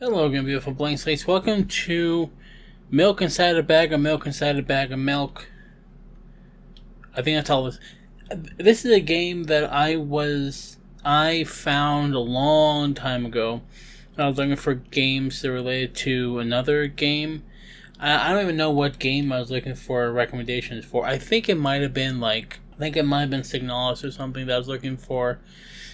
Hello again, beautiful blank slates. Welcome to Milk Inside a Bag of Milk Inside a Bag of Milk. I think that's all this. This is a game that I found a long time ago. I was looking for games that related to another game. I don't even know what game I was looking for recommendations for. I think it might have been Signalis or something that I was looking for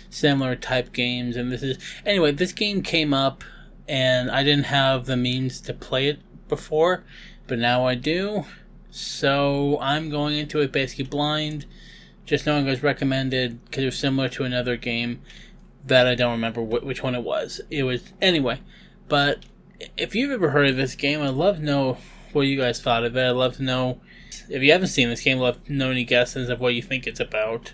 similar type games. And this game came up. And I didn't have the means to play it before, but now I do. So I'm going into it basically blind, just knowing it was recommended because it was similar to another game that I don't remember which one it was. Anyway. But if you've ever heard of this game, I'd love to know what you guys thought of it. I'd love to know if you haven't seen this game. I'd love to know any guesses of what you think it's about.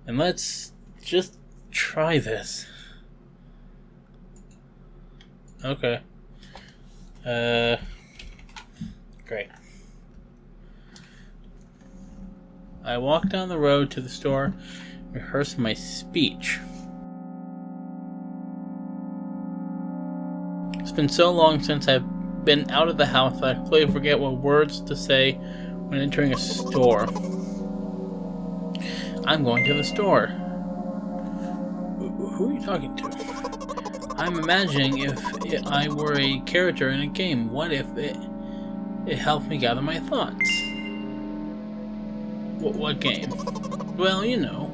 And let's just try this. Okay. Great. I walk down the road to the store, rehearse my speech. It's been so long since I've been out of the house that I completely forget what words to say when entering a store. I'm going to the store. Who are you talking to? I'm imagining if I were a character in a game, what if it helped me gather my thoughts? What game? Well, you know.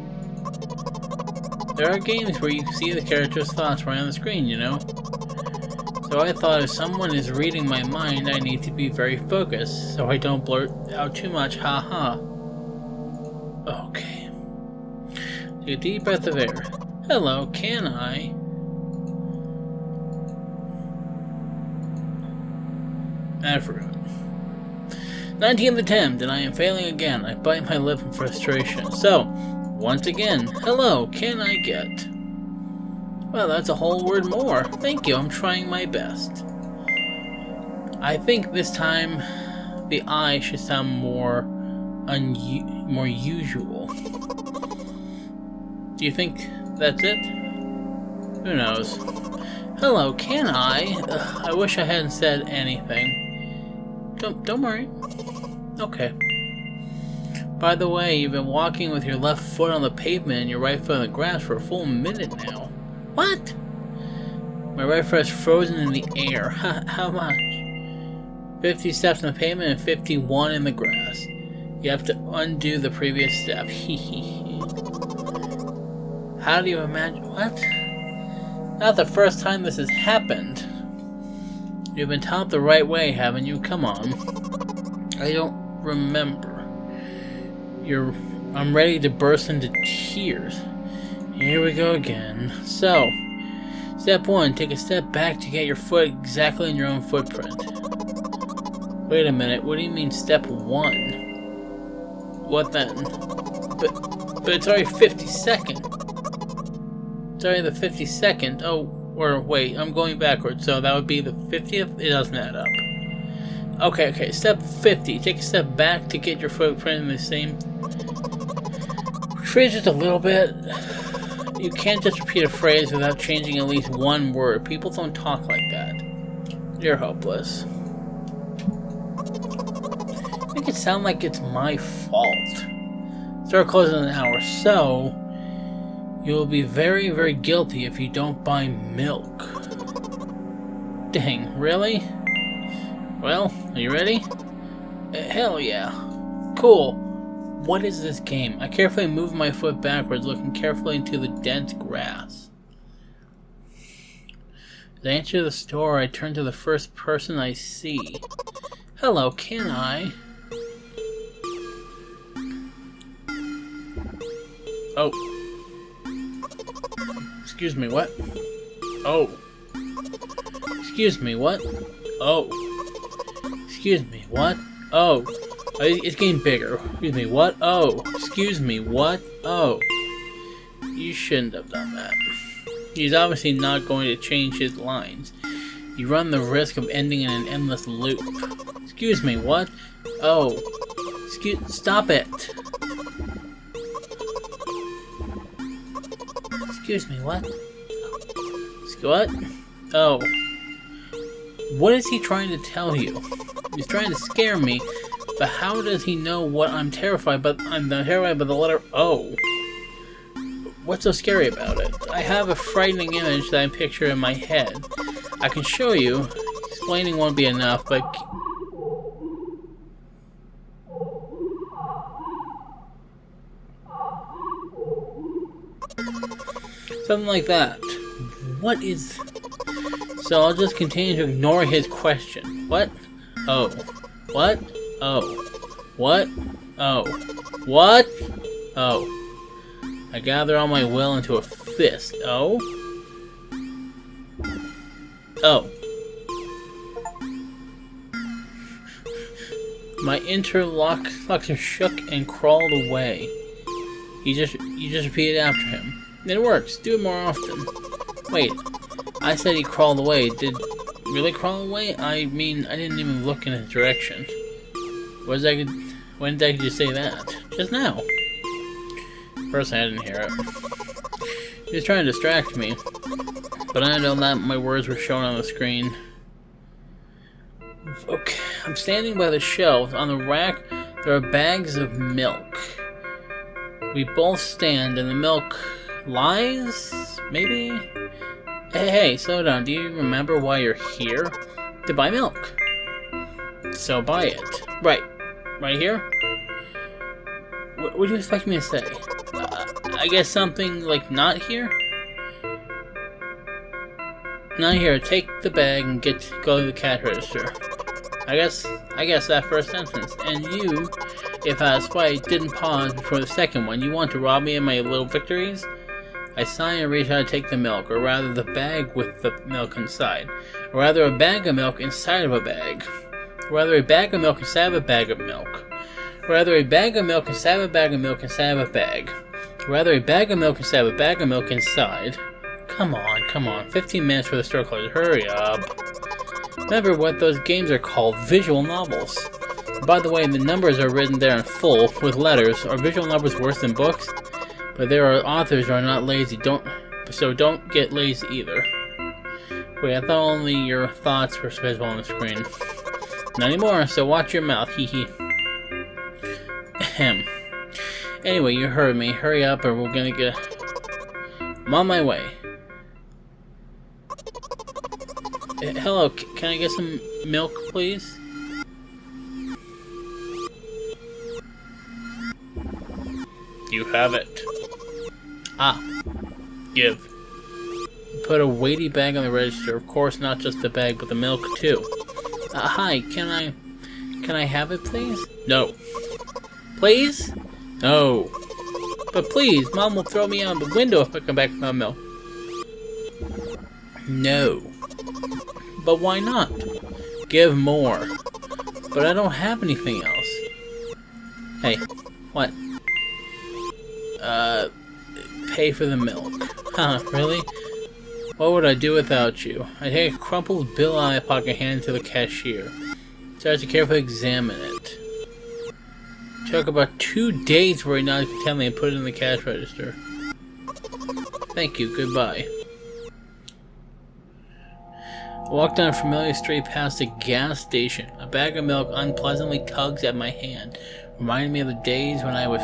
There are games where you see the character's thoughts right on the screen, you know? So I thought if someone is reading my mind, I need to be very focused, so I don't blurt out too much, haha. Okay. Take a deep breath of air. Hello, can I? I forgot. 19th attempt, and I am failing again. I bite my lip in frustration. So, once again, hello, can I get? Well, that's a whole word more. Thank you, I'm trying my best. I think this time, the I should sound more usual. Do you think that's it? Who knows? Hello, can I? I wish I hadn't said anything. Don't worry. Okay. By the way, you've been walking with your left foot on the pavement and your right foot on the grass for a full minute now. What? My right foot is frozen in the air. How much? 50 steps on the pavement and 51 in the grass. You have to undo the previous step. How do you imagine? What? Not the first time this has happened. You've been taught the right way, haven't you? Come on. I don't remember. I'm ready to burst into tears. Here we go again. So, step 1, take a step back to get your foot exactly in your own footprint. Wait a minute, what do you mean step 1? What then? But it's already 52nd. It's already the 52nd. Oh. Or wait, I'm going backwards, so that would be the 50th? It doesn't add up. Okay, step 50. Take a step back to get your footprint in the same... Phrase just a little bit. You can't just repeat a phrase without changing at least one word. People don't talk like that. You're hopeless. Make it sound like it's my fault. Start closing in an hour, so... You will be very, very guilty if you don't buy milk. Dang, really? Well, are you ready? Hell yeah. Cool. What is this game? I carefully move my foot backwards, looking carefully into the dense grass. As I enter the store, I turn to the first person I see. Hello, can I? Oh. Excuse me, what? Oh. Excuse me, what? Oh. Excuse me, what? Oh. It's getting bigger. Excuse me, what? Oh. Excuse me, what? Oh. You shouldn't have done that. He's obviously not going to change his lines. You run the risk of ending in an endless loop. Excuse me, what? Oh. Stop it. Excuse me, what? What? Oh. What is he trying to tell you? He's trying to scare me, but how does he know what I'm terrified? But I'm terrified by the letter O. What's so scary about it? I have a frightening image that I picture in my head. I can show you. Explaining won't be enough, but... something like that. What is... So I'll just continue to ignore his question. What? Oh. What? Oh. What? Oh. What? Oh. I gather all my will into a fist. Oh? Oh. My interlocutor shook and crawled away. You just repeated after him. It works. Do it more often. Wait. I said he crawled away. Did really crawl away? I mean, I didn't even look in his direction. When did you say that? Just now. First, I didn't hear it. He was trying to distract me, but I know that my words were shown on the screen. Okay, I'm standing by the shelves. On the rack, there are bags of milk. We both stand, and the milk lies? Maybe? Hey, slow down. Do you remember why you're here? To buy milk. So buy it. Right. Right here? What do you expect me to say? I guess something like not here? Not here. Take the bag and go to the cash register. I guess that first sentence. And you, if out of spite, didn't pause before the second one. You want to rob me of my little victories? I sigh and reach out to take the milk, or rather the bag with the milk inside. Or rather a bag of milk inside of a bag. Or rather a bag of milk inside of a bag of milk. Or rather a bag of milk inside of a bag of milk inside of a bag. Or rather a bag of milk inside of a bag of milk inside. Come on. 15 minutes for the store closes. Hurry up. Remember what those games are called, visual novels. By the way, the numbers are written there in full, with letters. Are visual novels worse than books? But there are authors who are not lazy, so don't get lazy either. Wait, I thought only your thoughts were visible on the screen. Not anymore, so watch your mouth, hee hee. Ahem. Anyway, you heard me. Hurry up or we're gonna get... I'm on my way. Hello, can I get some milk, please? You have it. Ah. Give. Put a weighty bag on the register. Of course, not just the bag, but the milk, too. Hi, can I have it, please? No. Please? No. But please, Mom will throw me out the window if I come back without milk. No. But why not? Give more. But I don't have anything else. Hey, what? Pay for the milk. Huh, really? What would I do without you? I take a crumpled bill out of my pocket and hand it to the cashier. Starts to carefully examine it. Took about 2 days for it not to tell me and put it in the cash register. Thank you, goodbye. I walk down a familiar street past a gas station. A bag of milk unpleasantly tugs at my hand, reminding me of the days when I was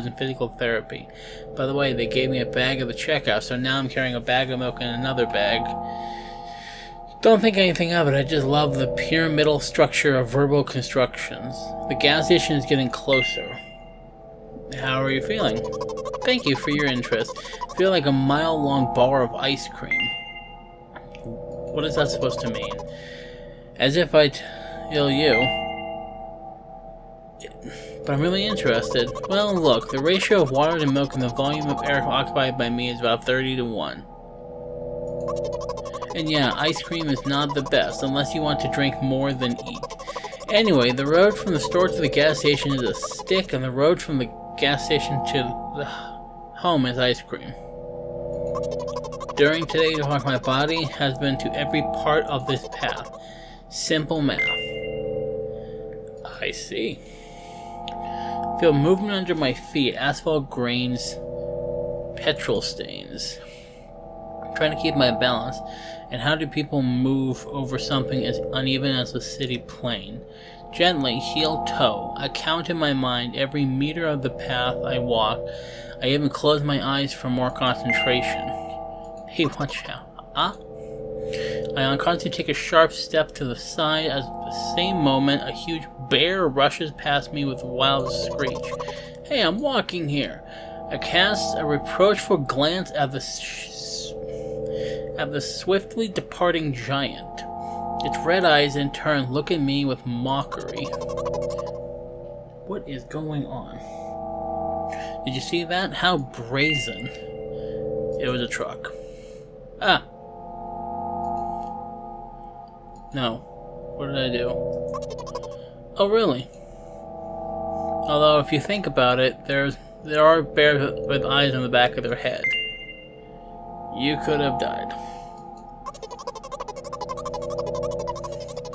in physical therapy. By the way, they gave me a bag at the checkout, so now I'm carrying a bag of milk in another bag. Don't think anything of it, I just love the pyramidal structure of verbal constructions. The gas station is getting closer. How are you feeling? Thank you for your interest. I feel like a mile-long bar of ice cream. What is that supposed to mean? As if I tell you. But I'm really interested. Well, look, the ratio of water to milk and the volume of air occupied by me is about 30 to 1. And yeah, ice cream is not the best, unless you want to drink more than eat. Anyway, the road from the store to the gas station is a stick, and the road from the gas station to the home is ice cream. During today's walk, my body has been to every part of this path. Simple math. I see. Feel movement under my feet, asphalt grains, petrol stains. trying to keep my balance. And how do people move over something as uneven as a city plain? Gently, heel toe. I count in my mind every meter of the path I walk. I even close my eyes for more concentration. Hey, watch out. I unconsciously take a sharp step to the side. At the same moment, a huge bear rushes past me with a wild screech. Hey, I'm walking here. I cast a reproachful glance at the swiftly departing giant. Its red eyes in turn look at me with mockery. What is going on? Did you see that? How brazen. It was a truck. Ah! No. What did I do? Oh, really? Although, if you think about it, there are bears with eyes on the back of their head. You could have died.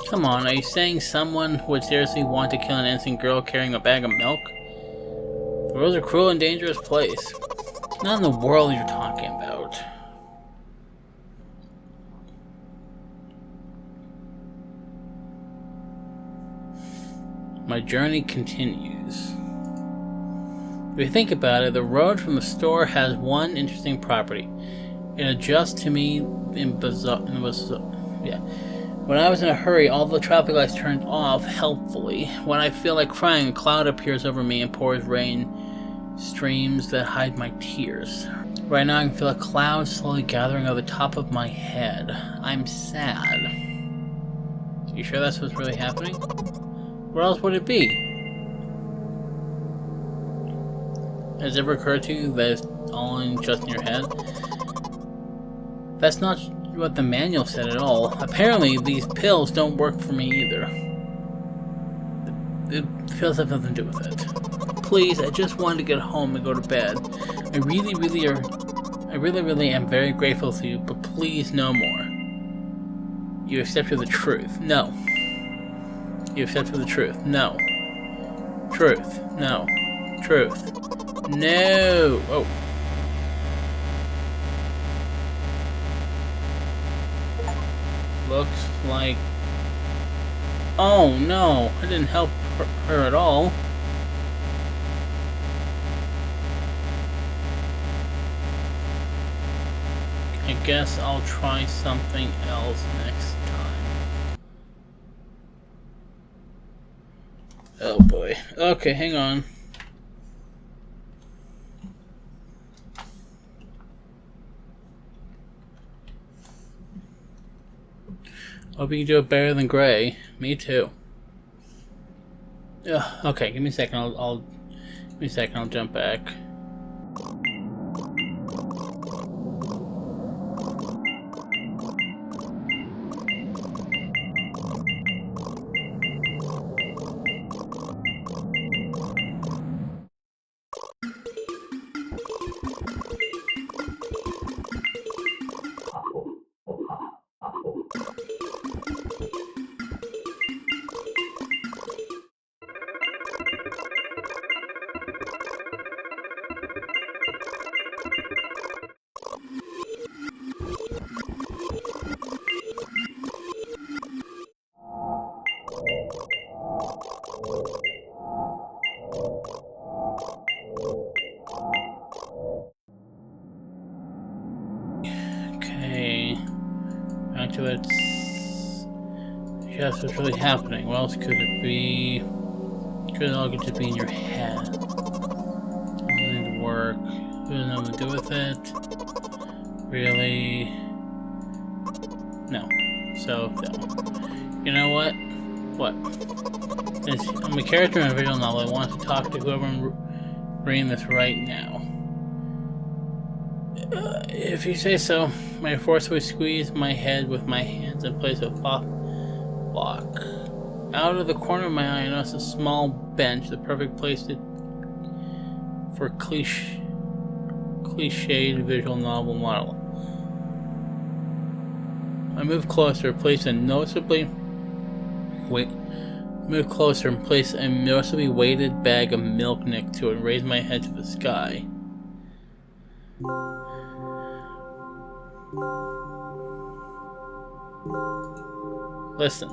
Come on, are you saying someone would seriously want to kill an innocent girl carrying a bag of milk? The world's a cruel and dangerous place. Not in the world you're talking about. My journey continues. If you think about it, the road from the store has one interesting property. It adjusts to me When I was in a hurry, all the traffic lights turned off helpfully. When I feel like crying, a cloud appears over me and pours rain streams that hide my tears. Right now I can feel a cloud slowly gathering over the top of my head. I'm sad. You sure that's what's really happening? What else would it be? Has it ever occurred to you that it's all just in your head? That's not what the manual said at all. Apparently, these pills don't work for me either. The pills have nothing to do with it. Please, I just wanted to get home and go to bed. I really am very grateful to you, but please no more. You accepted the truth. No. You accepted the truth. No. Truth. No. Truth. No. Oh. Looks like... Oh no, I didn't help her at all. I guess I'll try something else next time. Oh boy. Okay, hang on. Hope you can do it better than Gray. Me too. Ugh, okay, give me a second. I'll jump back. Let's guess what's really happening. What else could it be? Could it all just be in your head? Doesn't need to work. It has nothing to do with it. Really? No. So, no. You know what? What? I'm a character in a visual novel. I want to talk to whoever I'm reading this right now. If you say so, I forcefully squeeze my head with my hands in place of block. Out of the corner of my eye, I notice a small bench, the perfect place for cliched visual novel model. I move closer, place a noticeably weighted bag of milk next to it, and raise my head to the sky. Listen.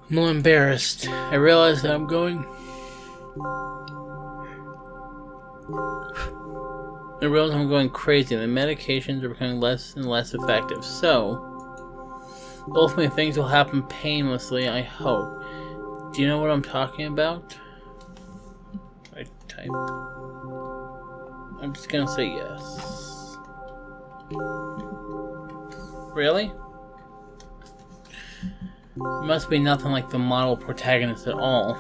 I'm a little embarrassed. I realize that I'm going crazy. The medications are becoming less and less effective. So, ultimately things will happen painlessly, I hope. Do you know what I'm talking about? I type. I'm just gonna say yes. Really? It must be nothing like the model protagonist at all.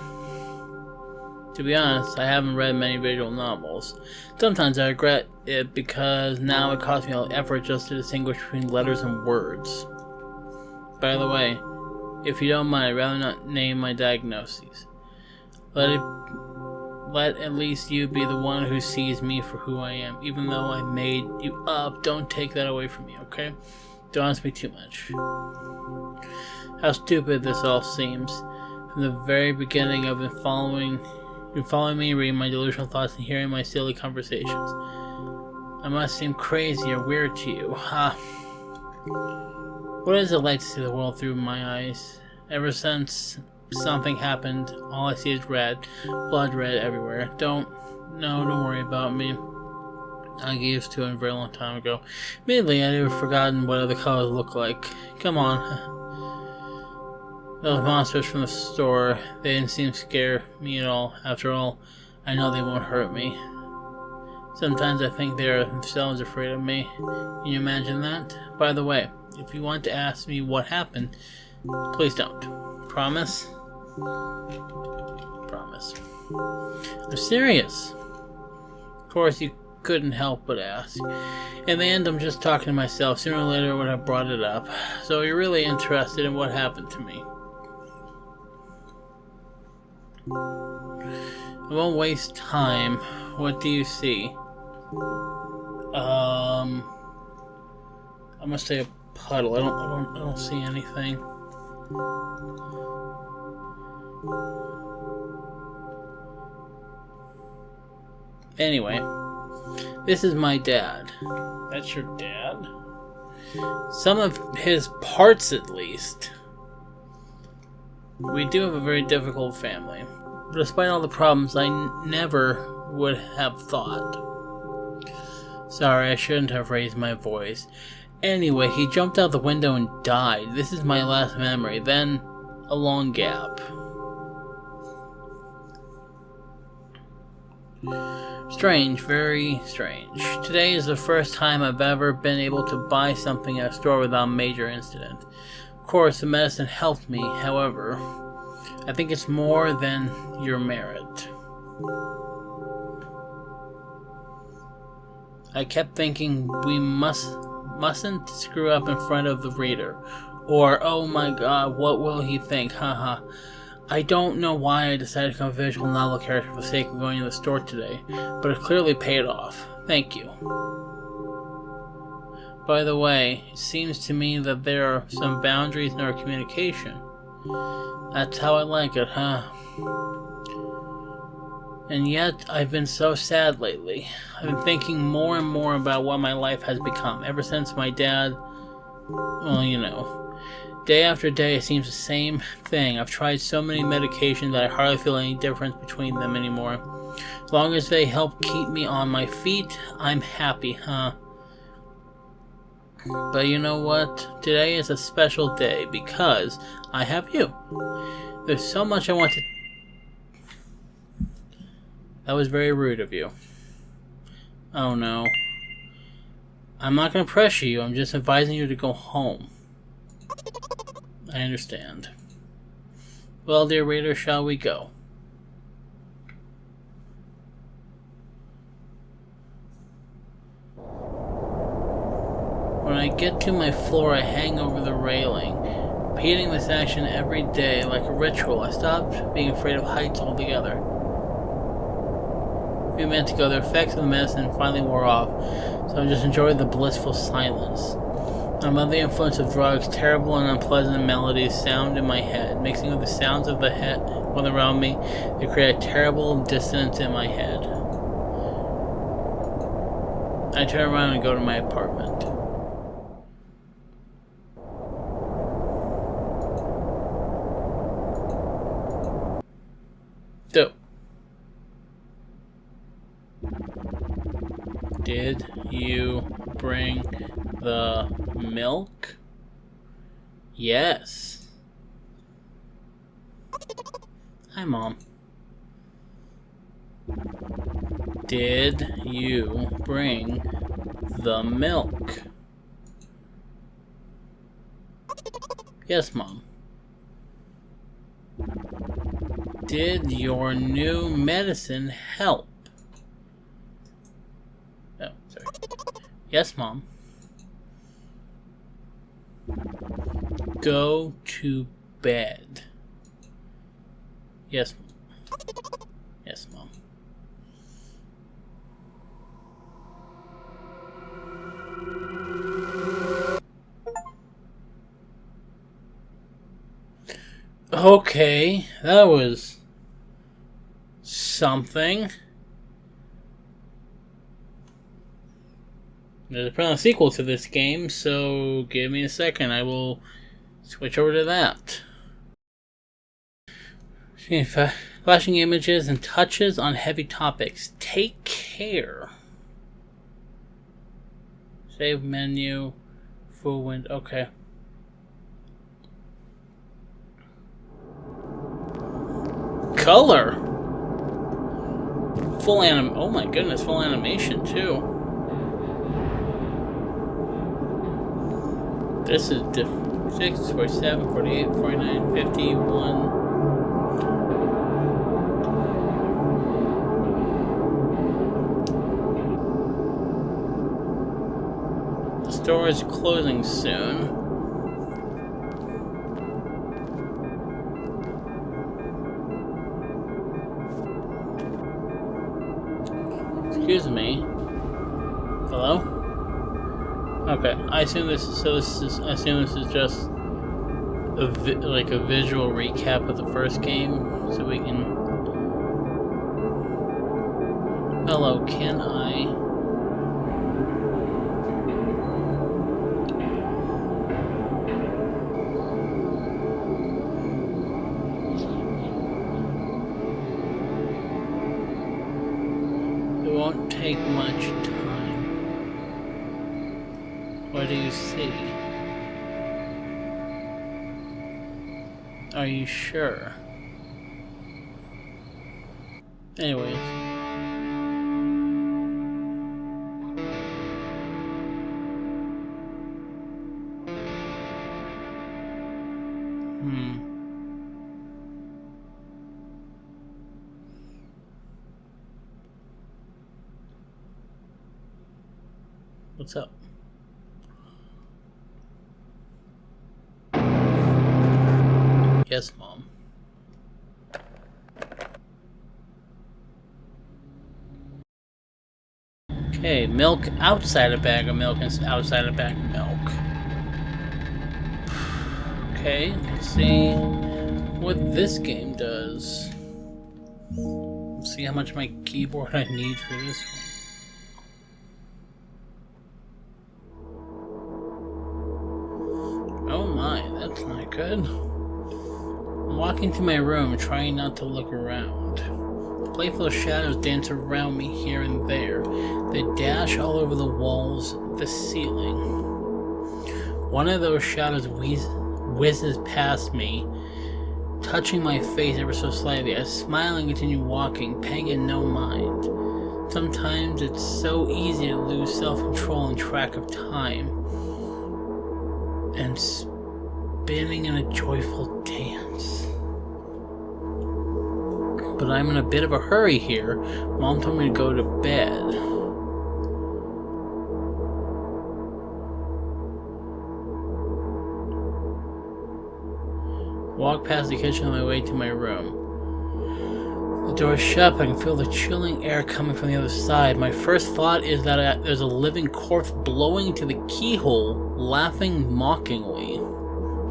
To be honest, I haven't read many visual novels. Sometimes I regret it because now it costs me a lot of effort just to distinguish between letters and words. By the way, if you don't mind, I'd rather not name my diagnoses. Let at least you be the one who sees me for who I am. Even though I made you up, don't take that away from me, okay? Don't ask me too much. How stupid this all seems. From the very beginning, I've been following me, reading my delusional thoughts, and hearing my silly conversations. I must seem crazy or weird to you, huh? What is it like to see the world through my eyes? Ever since something happened, all I see is red, blood red everywhere. Don't worry about me. I got used to it a very long time ago. Immediately, I'd have forgotten what other colors look like. Come on. Those monsters from the store, they didn't seem to scare me at all. After all, I know they won't hurt me. Sometimes I think they are themselves afraid of me. Can you imagine that? By the way, if you want to ask me what happened, please don't. Promise? Promise. I'm serious. Of course, you couldn't help but ask. In the end, I'm just talking to myself. Sooner or later, I would have brought it up. So you're really interested in what happened to me. I won't waste time. What do you see? I'm gonna say a puddle. I don't see anything. Anyway, this is my dad. That's your dad? Some of his parts, at least. We do have a very difficult family. Despite all the problems, I never would have thought. Sorry, I shouldn't have raised my voice. Anyway, he jumped out the window and died. This is my last memory. Then, a long gap. Strange, very strange. Today is the first time I've ever been able to buy something at a store without major incident. Of course, the medicine helped me, however, I think it's more than your merit. I kept thinking we mustn't screw up in front of the reader. Or, oh my god, what will he think? Haha. I don't know why I decided to become a visual novel character for the sake of going to the store today, but it clearly paid off. Thank you. By the way, it seems to me that there are some boundaries in our communication. That's how I like it, huh? And yet, I've been so sad lately. I've been thinking more and more about what my life has become, ever since my dad... Well, you know. Day after day, it seems the same thing. I've tried so many medications that I hardly feel any difference between them anymore. As long as they help keep me on my feet, I'm happy, huh? But you know what? Today is a special day because I have you. There's so much I want to... That was very rude of you. Oh no. I'm not going to pressure you, I'm just advising you to go home. I understand. Well, dear reader, shall we go? When I get to my floor, I hang over the railing. Repeating this action every day like a ritual, I stopped being afraid of heights altogether. A few minutes ago, the effects of the medicine finally wore off, so I just enjoyed the blissful silence. I'm under the influence of drugs. Terrible and unpleasant melodies sound in my head, mixing with the sounds of the world around me. They create a terrible dissonance in my head. I turn around and go to my apartment. So, did you bring the milk? Yes. Hi, Mom. Did you bring the milk? Yes, Mom. Did your new medicine help? Oh, sorry. Yes, Mom. Go to bed. Yes, Mom. Yes, Mom. Okay, that was something. There's apparently a sequel to this game, so give me a second. I will switch over to that. Flashing images and touches on heavy topics. Take care. Save menu. Full window. Okay. Color. Full oh my goodness, full animation too. This is 6, 47, 48, 49, 51. The store is closing soon. Excuse me. Hello? Okay, I assume this is just like a visual recap of the first game, so we can. Hello, can I? It won't take much time. What do you see? Are you sure? Anyways. What's up? Yes, Mom. Okay, milk outside a bag of milk and outside a bag of milk. Okay, let's see what this game does. Let's see how much my keyboard I need for this one. Oh my, that's not good. I'm walking to my room, trying not to look around. Playful shadows dance around me here and there. They dash all over the walls, the ceiling. One of those shadows whizzes past me, touching my face ever so slightly. I smile and continue walking, paying it no mind. Sometimes it's so easy to lose self-control and track of time. And spinning in a joyful dance. But I'm in a bit of a hurry here. Mom told me to go to bed. Walk past the kitchen on my way to my room. The door is shut, but I can feel the chilling air coming from the other side. My first thought is that there's a living corpse blowing into the keyhole, laughing mockingly.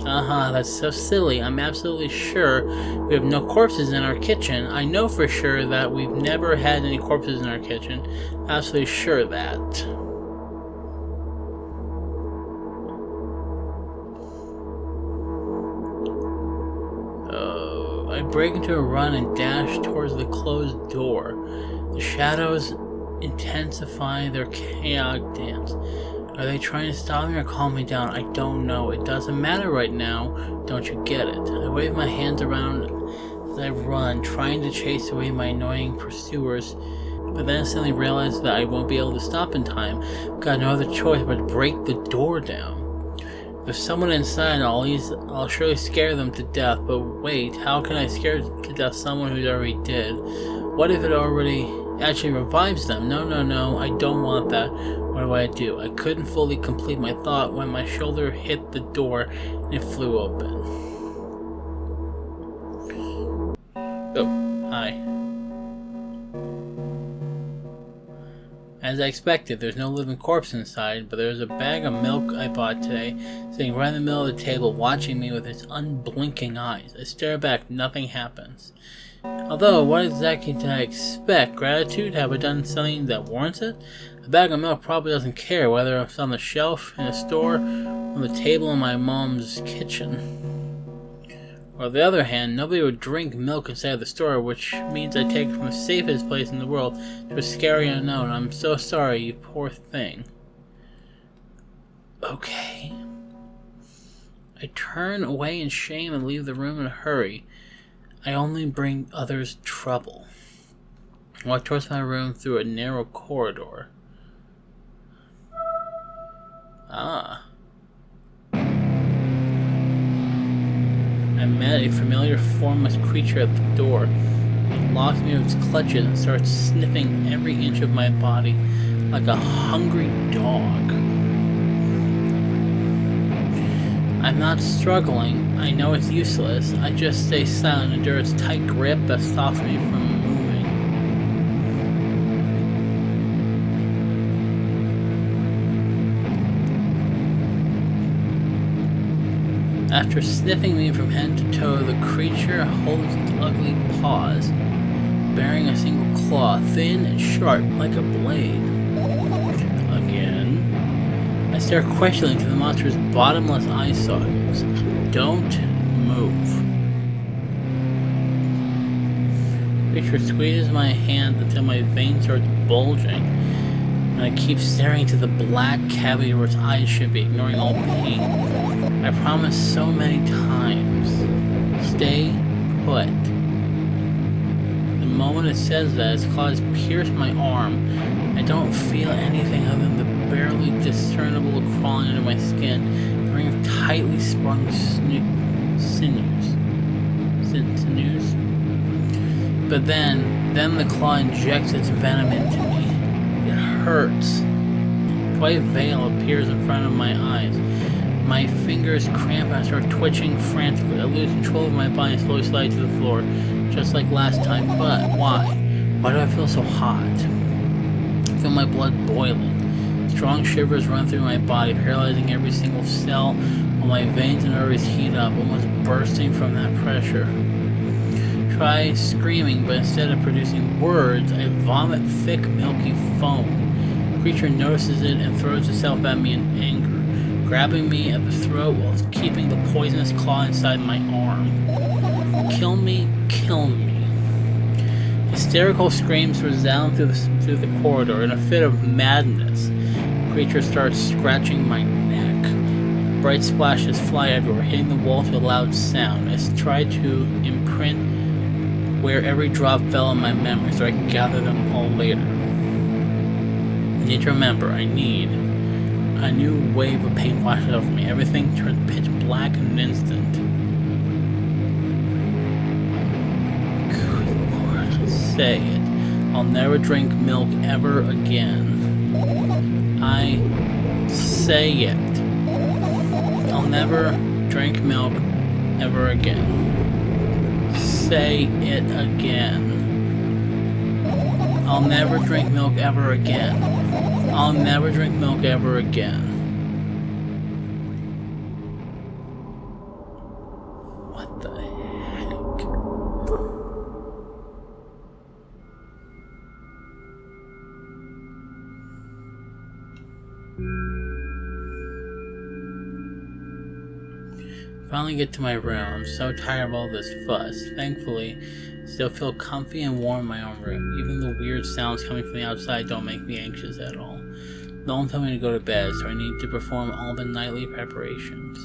That's so silly. I'm absolutely sure we have no corpses in our kitchen. I know for sure that we've never had any corpses in our kitchen. Absolutely sure of that. I break into a run and dash towards the closed door. The shadows intensify their chaotic dance. Are they trying to stop me or calm me down? I don't know. It doesn't matter right now. Don't you get it? I wave my hands around as I run, trying to chase away my annoying pursuers, but then I suddenly realize that I won't be able to stop in time. I've got no other choice but to break the door down. If there's someone inside, I'll surely scare them to death, but wait, how can I scare to death someone who's already dead? What if it already actually revives them? No, I don't want that. What do? I couldn't fully complete my thought when my shoulder hit the door and it flew open. Oh, hi. As I expected, there's no living corpse inside, but there's a bag of milk I bought today, sitting right in the middle of the table, watching me with its unblinking eyes. I stare back, nothing happens. Although, what exactly did I expect? Gratitude? Have I done something that warrants it? A bag of milk probably doesn't care whether it's on the shelf in a store or on the table in my mom's kitchen. On the other hand, nobody would drink milk inside the store, which means I take it from the safest place in the world to a scary unknown. I'm so sorry, you poor thing. Okay. I turn away in shame and leave the room in a hurry. I only bring others trouble. I walk towards my room through a narrow corridor. I met a familiar formless creature at the door. It locks me with its clutches and starts sniffing every inch of my body like a hungry dog. I'm not struggling. I know it's useless. I just stay silent and endure its tight grip that stops me from moving. After sniffing me from head to toe, the creature holds its ugly paws, bearing a single claw, thin and sharp like a blade. Again, I stare questioningly into the monster's bottomless eye sockets. Don't move. The creature squeezes my hand until my veins start bulging, and I keep staring into the black cavity where its eyes should be, ignoring all pain. I promised so many times. Stay put. The moment it says that, its claws pierce my arm. I don't feel anything other than the barely discernible crawling under my skin, a ring of tightly sprung sinews. But then the claw injects its venom into me. It hurts. A white veil appears in front of my eyes. My fingers cramp and I start twitching frantically. I lose control of my body and slowly slide to the floor, just like last time. But why? Why do I feel so hot? I feel my blood boiling. Strong shivers run through my body, paralyzing every single cell, while my veins and arteries heat up, almost bursting from that pressure. Try screaming, but instead of producing words, I vomit thick, milky foam. The creature notices it and throws itself at me in anger, grabbing me at the throat while keeping the poisonous claw inside my arm. Kill me, kill me. Hysterical screams resound through the corridor. In a fit of madness, the creature starts scratching my neck. Bright splashes fly everywhere, hitting the wall to a loud sound. I try to imprint where every drop fell in my memory so I can gather them all later. I need to remember, a new wave of pain washes over me. Everything turns pitch black in an instant. Good Lord, say it. I'll never drink milk ever again. I say it. I'll never drink milk ever again. Say it again. I'll never drink milk ever again. I'll never drink milk ever again. What the heck? finally get to my room. I'm so tired of all this fuss. Thankfully, still feel comfy and warm in my own room. Even the weird sounds coming from the outside don't make me anxious at all. Don't tell me to go to bed, so I need to perform all the nightly preparations.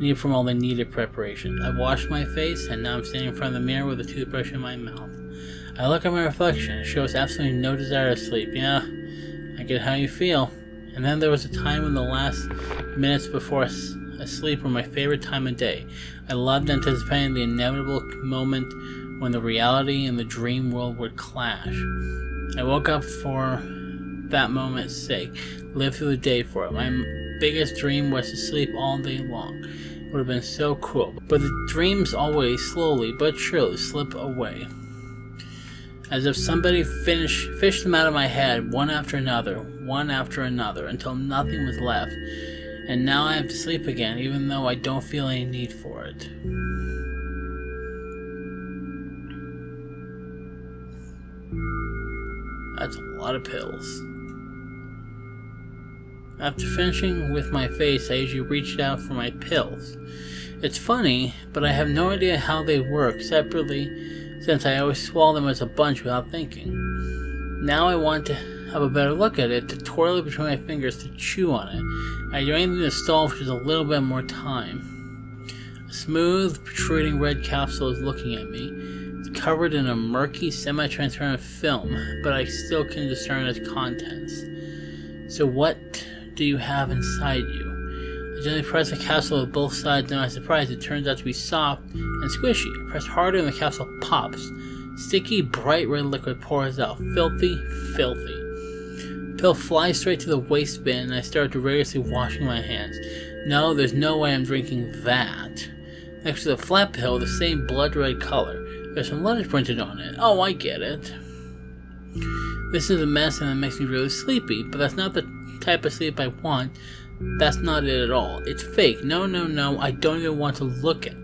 I've washed my face, and now I'm standing in front of the mirror with a toothbrush in my mouth. I look at my reflection. It shows absolutely no desire to sleep. Yeah, I get how you feel. And then there was a time when the last minutes before sleep were my favorite time of day. I loved anticipating the inevitable moment when the reality and the dream world would clash. I woke up for that moment's sake, lived through the day for it. My biggest dream was to sleep all day long. It would have been so cool. But the dreams always, slowly but surely, slip away. As if somebody fished them out of my head, one after another, until nothing was left. And now I have to sleep again, even though I don't feel any need for it. That's a lot of pills. After finishing with my face, I usually reached out for my pills. It's funny, but I have no idea how they work separately, since I always swallow them as a bunch without thinking. Now I want to have a better look at it, to twirl it between my fingers, to chew on it. I do anything to stall for just a little bit more time. A smooth, protruding red capsule is looking at me. It's covered in a murky, semi-transparent film, but I still can discern its contents. So what do you have inside you? I gently press the capsule with both sides, and to my surprise, it turns out to be soft and squishy. I press harder and the capsule pops. Sticky, bright red liquid pours out. Filthy. The pill flies straight to the waste bin, and I start to rigorously washing my hands. No, there's no way I'm drinking that. Next to the flat pill, the same blood red color. There's some letters printed on it. Oh, I get it. This is a mess, and it makes me really sleepy, but that's not the type of sleep I want. That's not it at all. It's fake. No, I don't even want to look at it.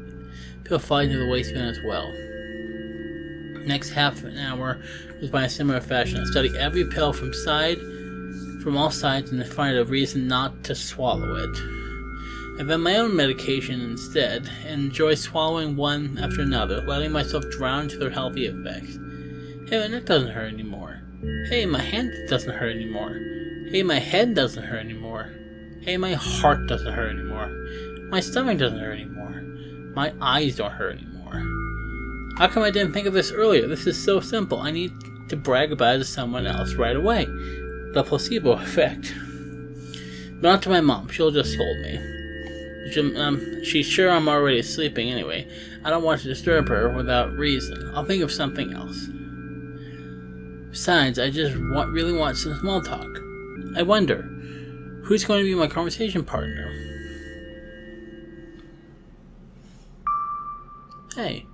Pill flies into the waste bin as well. Next half an hour was by a similar fashion. I study every pill from all sides, and find a reason not to swallow it. And then my own medication instead, and enjoy swallowing one after another, letting myself drown into their healthy effects. Hey, my neck doesn't hurt anymore. Hey, my hand doesn't hurt anymore. Hey, my head doesn't hurt anymore. Hey, my heart doesn't hurt anymore. My stomach doesn't hurt anymore. My eyes don't hurt anymore. How come I didn't think of this earlier? This is so simple. I need to brag about it to someone else right away. The placebo effect. But not to my mom. She'll just scold me. She's sure I'm already sleeping anyway. I don't want to disturb her without reason. I'll think of something else. Besides, I just really want some small talk. I wonder, who's going to be my conversation partner? Hey.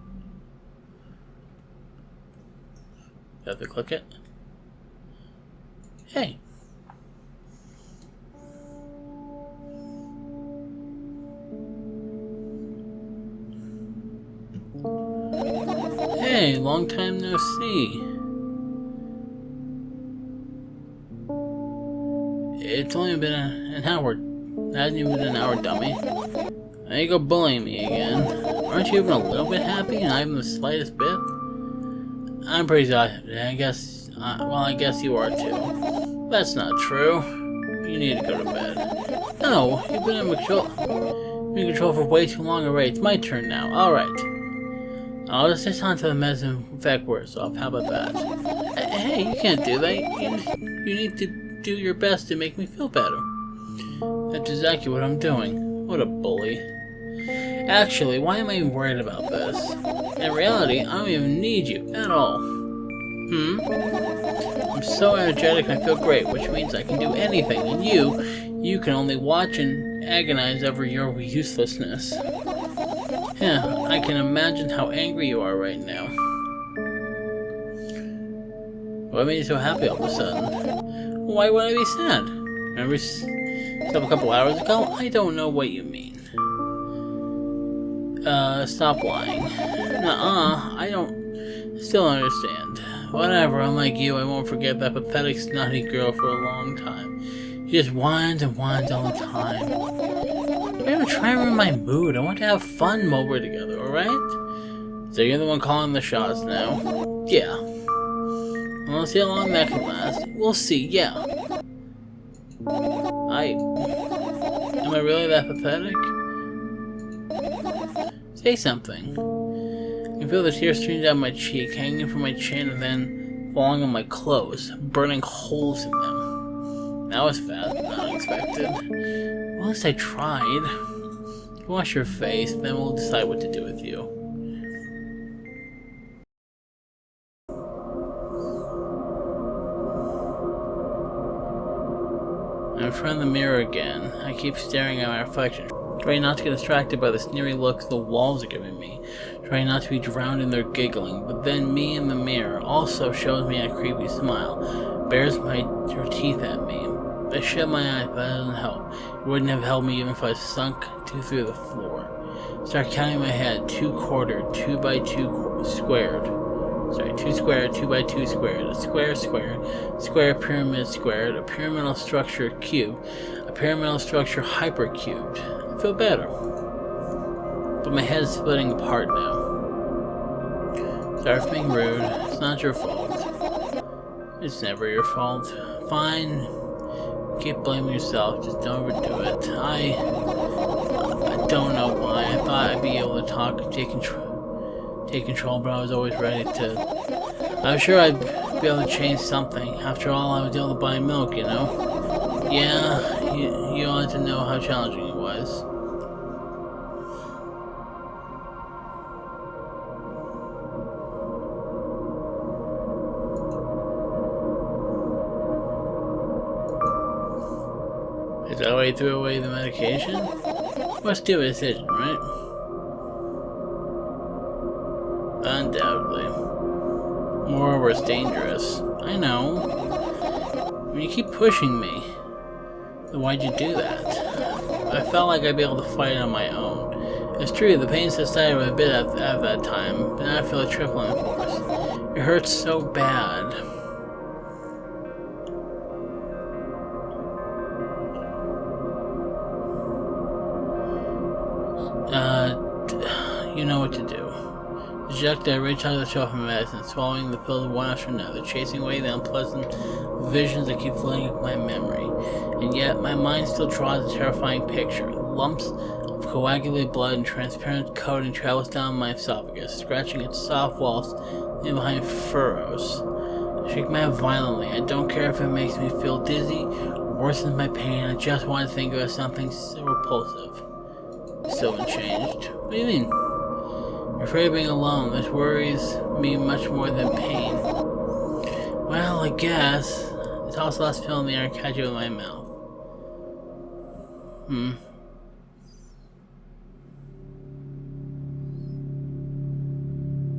You have to click it. Hey. Hey, long time no see. It's only been an hour. It hasn't even been an hour, dummy. Now you go bullying me again. Aren't you even a little bit happy? Not even the slightest bit? I'm pretty exhausted. I guess you are too. That's not true. You need to go to bed. No, you've been in control for way too long already. It's my turn now. Alright. I'll just sit on until the medicine effect wears off. How about that? Hey, you can't do that. You need to do your best to make me feel better. That's exactly what I'm doing. What a bully. Actually, why am I even worried about this? In reality, I don't even need you at all. I'm so energetic and I feel great, which means I can do anything, and you can only watch and agonize over your uselessness. Yeah, I can imagine how angry you are right now. What made you so happy all of a sudden? Why would I be sad? Remember stuff a couple hours ago? I don't know what you mean. Stop lying. Nuh-uh, I still don't understand. Whatever, unlike you, I won't forget that pathetic, snotty girl for a long time. She just whines and whines all the time. Don't even try and ruin my mood. I want to have fun while we're together, alright? So you're the one calling the shots now? Yeah. Well, let's see how long that can last. We'll see, yeah. Am I really that pathetic? Say something. I can feel the tears streaming down my cheek, hanging from my chin, and then falling on my clothes, burning holes in them. That was fast and unexpected. Well, at least I tried. Wash your face, then we'll decide what to do with you. I'm in front of the mirror again. I keep staring at my reflection, trying not to get distracted by the sneery looks the walls are giving me, trying not to be drowned in their giggling, but then me in the mirror also shows me a creepy smile, bares her teeth at me. I shut my eyes, but that doesn't help. It wouldn't have helped me even if I sunk through the floor. Start counting in my head, 2 quartered, 2 by 2 squared. Sorry, 2 squared, 2 by 2 squared, a square squared, square pyramid squared, a pyramidal structure cubed, a pyramidal structure hypercubed. I feel better. But my head is splitting apart now. Sorry for being rude. It's not your fault. It's never your fault. Fine. Keep blaming yourself. Just don't overdo it. I don't know why. I thought I'd be able to talk and take control, but I was always ready to. I was sure I'd be able to change something. After all, I was able to buy milk, you know? Yeah, you ought to know how challenging it was. Is that why you threw away the medication? What a stupid decision, right? Undoubtedly. Moreover, it's dangerous. I know. I mean, you keep pushing me. Then why'd you do that? I felt like I'd be able to fight on my own. It's true, the pain subsided a bit at that time, but now I feel a tripling force. It hurts so bad. You know what to do. Dejected, I reach out to the shelf of medicine, swallowing the pills one after another, chasing away the unpleasant visions that keep flooding up my memory. And yet, my mind still draws a terrifying picture. Lumps of coagulated blood and transparent coating travels down my esophagus, scratching its soft walls, leaving behind furrows. I shake my head violently. I don't care if it makes me feel dizzy or worsens my pain. I just want to think about something so repulsive. Still unchanged. What do you mean? I'm afraid of being alone. This worries me much more than pain. Well, I guess. It's also last feeling the air catch you in my mouth.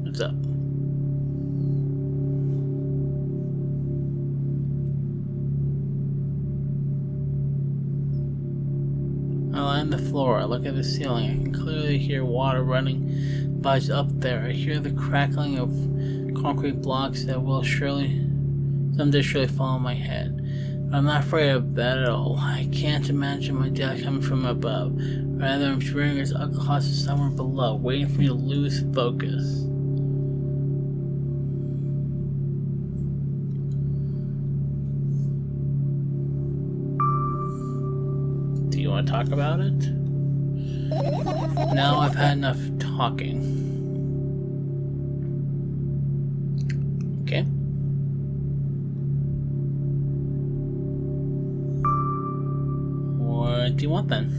What's up? I lie on the floor. I look at the ceiling. I can clearly hear water running by up there. I hear the crackling of concrete blocks that will someday surely fall on my head. But I'm not afraid of that at all. I can't imagine my death coming from above. Rather, I'm hearing its ugly causes somewhere below, waiting for me to lose focus. Do you want to talk about it? No, I've had enough talking. Okay. What do you want then?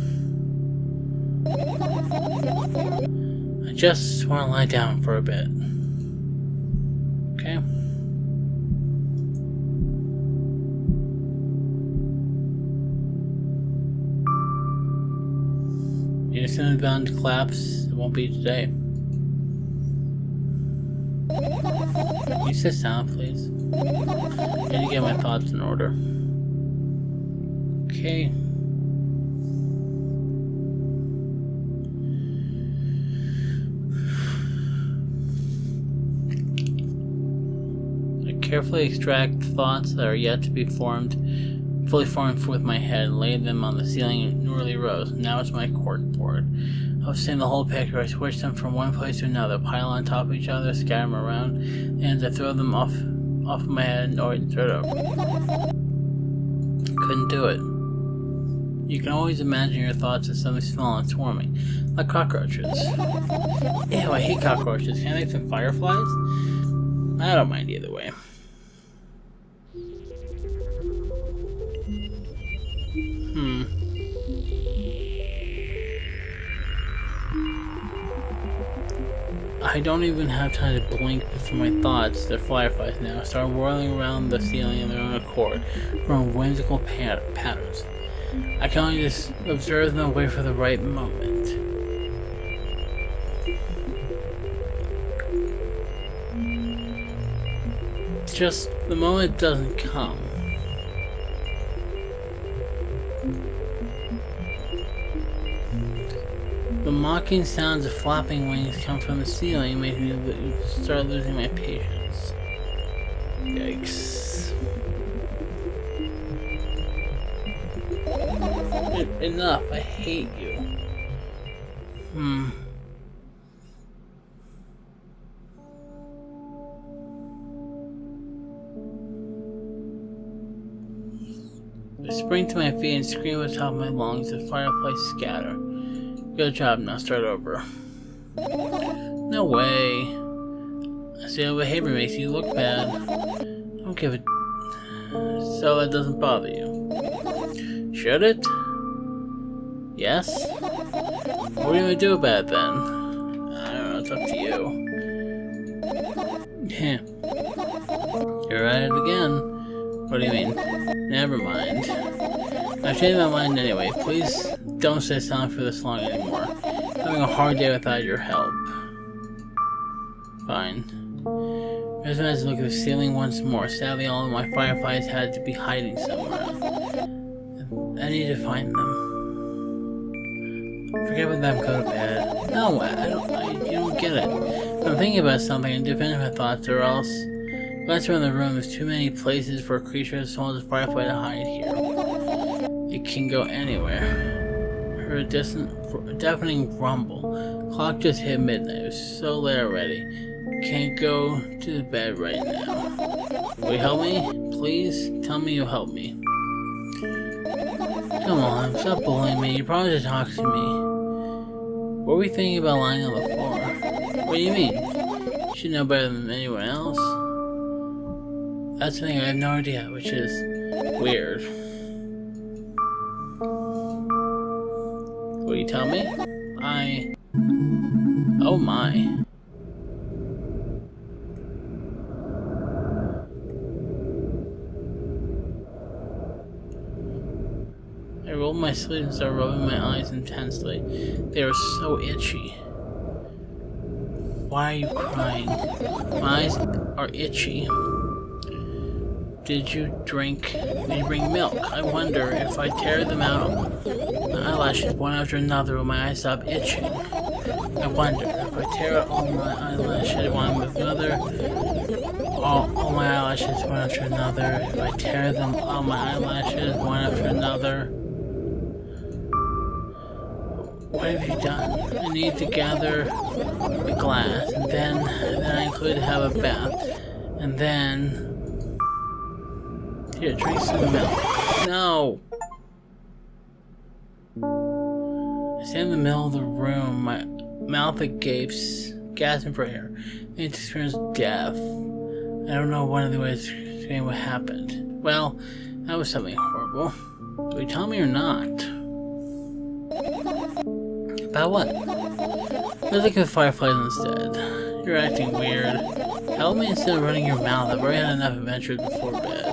I just want to lie down for a bit. Okay. You're soon bound to collapse. It won't be today. Can you sit down, please? I need to get my thoughts in order. Okay. I carefully extract thoughts that are yet to be formed, fully formed with my head and laid them on the ceiling in orderly rows. Now it's my corkboard. I was seeing the whole picture. I switched them from one place to another, pile on top of each other, scatter them around, and I throw them off my head and throw it over. Couldn't do it. You can always imagine your thoughts as something small and swarming, like cockroaches. Ew, I hate cockroaches. Can I make some fireflies? I don't mind either way. I don't even have time to blink before my thoughts, they're fireflies now, start whirling around the ceiling in their own accord, growing whimsical patterns. I can only just observe them and wait for the right moment. Just the moment doesn't come. The mocking sounds of flapping wings come from the ceiling, making me start losing my patience. Yikes. Enough, I hate you. I spring to my feet and scream at the top of my lungs as fireflies scatter. Good job, now start over. No way. I see how behavior makes you look bad. Don't give it. So that doesn't bother you. Should it? Yes? What are you gonna do about it then? I don't know, it's up to you. Yeah. You're at it again. What do you mean? Never mind. I've changed my mind anyway. Please don't stay silent for this long anymore. I'm having a hard day without your help. Fine. Just as I look at the ceiling once more. Sadly, all of my fireflies had to be hiding somewhere. I need to find them. Forget about them, go to bed. No, you don't get it. I'm thinking about something and defend my thoughts, or else let's run the room. There's too many places for a creature as small as a firefly to hide here. It can go anywhere. Heard a deafening rumble. Clock just hit midnight. It was so late already. Can't go to the bed right now. Will you help me? Please? Tell me you'll help me. Come on, stop bullying me. You promised to talk to me. What were we thinking about lying on the floor? What do you mean? You should know better than anyone else. That's the thing, I have no idea, which is weird. Will you tell me? Oh my. I rolled my sleeves and started rubbing my eyes intensely. They were so itchy. Why are you crying? My eyes are itchy. Did you bring milk? I wonder if I tear them out, my eyelashes one after another, will my eyes stop itching? I wonder if I tear out all my eyelashes one after another, all my eyelashes one after another, if I tear them all my eyelashes one after another. What have you done? I need to gather the glass, and then I could have a bath, and then... Here, drink some milk. No! I stand in the middle of the room, my mouth agape, gasping for air. I need to experience death. I don't know one of the ways to explain what happened. Well, that was something horrible. Will you tell me or not? About what? Let's look at fireflies instead. You're acting weird. Help me instead of running your mouth. I've already had enough adventures before bed.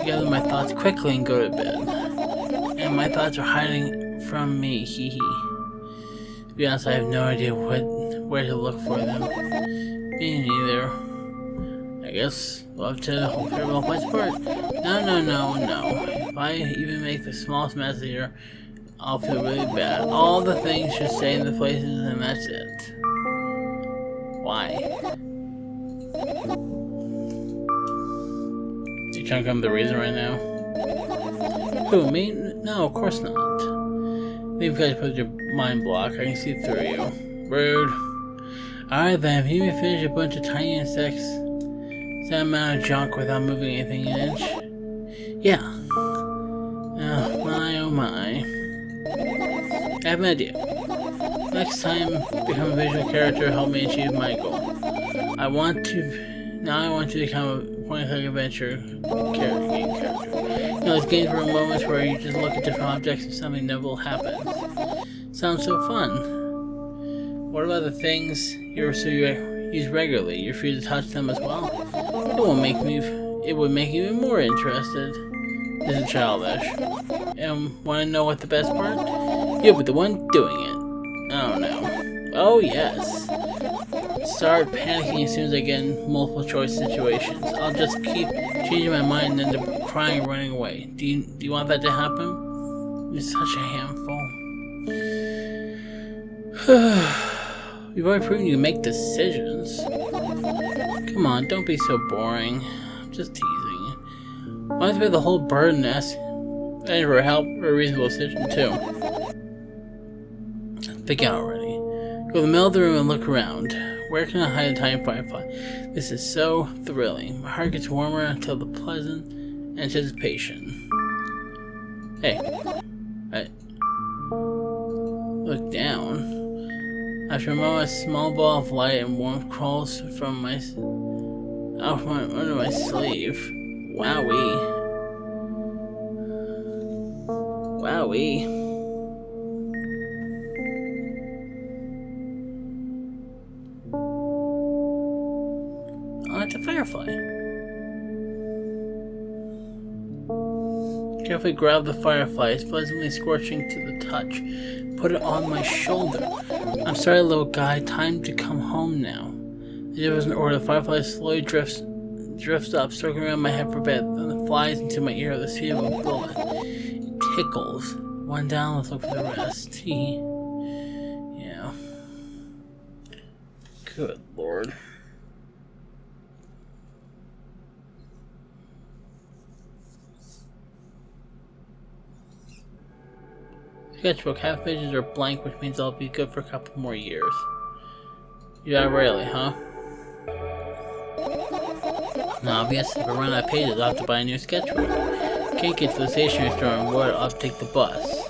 Gather my thoughts quickly and go to bed. And my thoughts are hiding from me, hee hee. To be honest, I have no idea where to look for them. Me neither. I guess we'll have to hope everyone plays part. No. If I even make the smallest mess here, I'll feel really bad. All the things should stay in the places and that's it. Why? You trying to come up with the reason right now? Who, me? No, of course not. Maybe because you put your mind block, I can see through you. Rude. Alright then, if you can finish a bunch of tiny insects, that amount of junk without moving anything an inch? Yeah. Oh my. I have an idea. Next time, become a visual character, help me achieve my goal. I want to become a point-and-click adventure game character. You know, those games where moments where you just look at different objects and something novel happens. Sounds so fun. What about the things you use regularly? You're free to touch them as well. It would make you even more interested. This is childish. And want to know what the best part? You'll be the one doing it. Oh no. Oh yes. Start panicking as soon as I get in multiple choice situations. I'll just keep changing my mind and end up crying and running away. Do you want that to happen? You're such a handful. You've already proven you can make decisions. Come on, don't be so boring. I'm just teasing. Why don't you pay the whole burden and for help or a reasonable decision too? Pick out already. Go to the middle of the room and look around. Where can I hide a tiny firefly? This is so thrilling. My heart gets warmer until the pleasant anticipation. Hey. Look down. After a moment, a small ball of light and warmth crawls from under my sleeve. Wowee. Oh, it's a firefly. Carefully grab the firefly. It's pleasantly scorching to the touch. Put it on my shoulder. I'm sorry, little guy. Time to come home now. The was an order. The firefly slowly drifts up, circling around my head for a bit, then it flies into my ear at the speed of a bullet. It tickles. One down, let's look for the rest. Yeah. Good lord. Sketchbook. Half pages are blank, which means I'll be good for a couple more years. Yeah, really, huh? Now, obvious, if I run out of pages, I'll have to buy a new sketchbook. Can't get to the stationery store and I'll have to take the bus.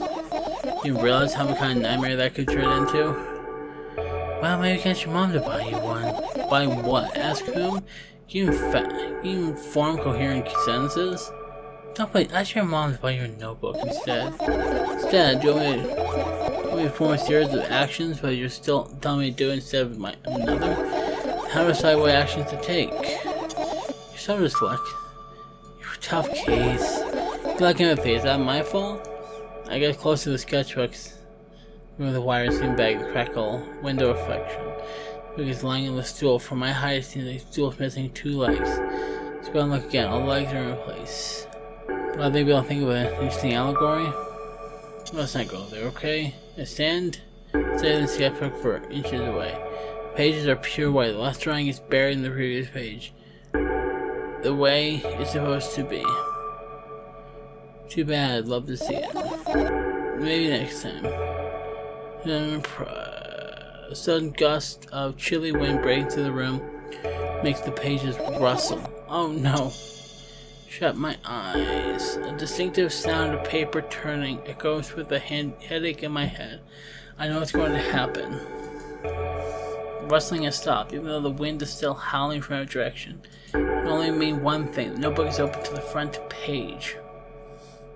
You realize how much kind of nightmare that could turn into? Well, maybe get your mom to buy you one. Buy what? Ask whom? Can you form coherent sentences? Don't play. Ask your mom to buy you a notebook instead. Do you want me to form a series of actions, but you're still telling me to do it instead of another? How to decide what actions to take? You're so dyslexic. You're a tough case. You like empathy, is that my fault? I get close to the sketchbooks. Remove the wires in bag, the crackle, window reflection. Luke is lying on the stool. From my height, it seems like the stool is missing 2 legs. Let's go and look again. All the legs are in place. Well, maybe I'll think of an interesting allegory. Let's not go there, okay? I stand in the sketchbook for inches away. The pages are pure white. The last drawing is buried in the previous page. The way it's supposed to be. Too bad. I'd love to see it. Maybe next time. A sudden gust of chilly wind breaking through the room makes the pages rustle. Oh no. Shut my eyes. A distinctive sound of paper turning echoes with a headache in my head. I know what's going to happen. The rustling has stopped, even though the wind is still howling from every direction. It can only mean one thing. The notebook is open to the front page.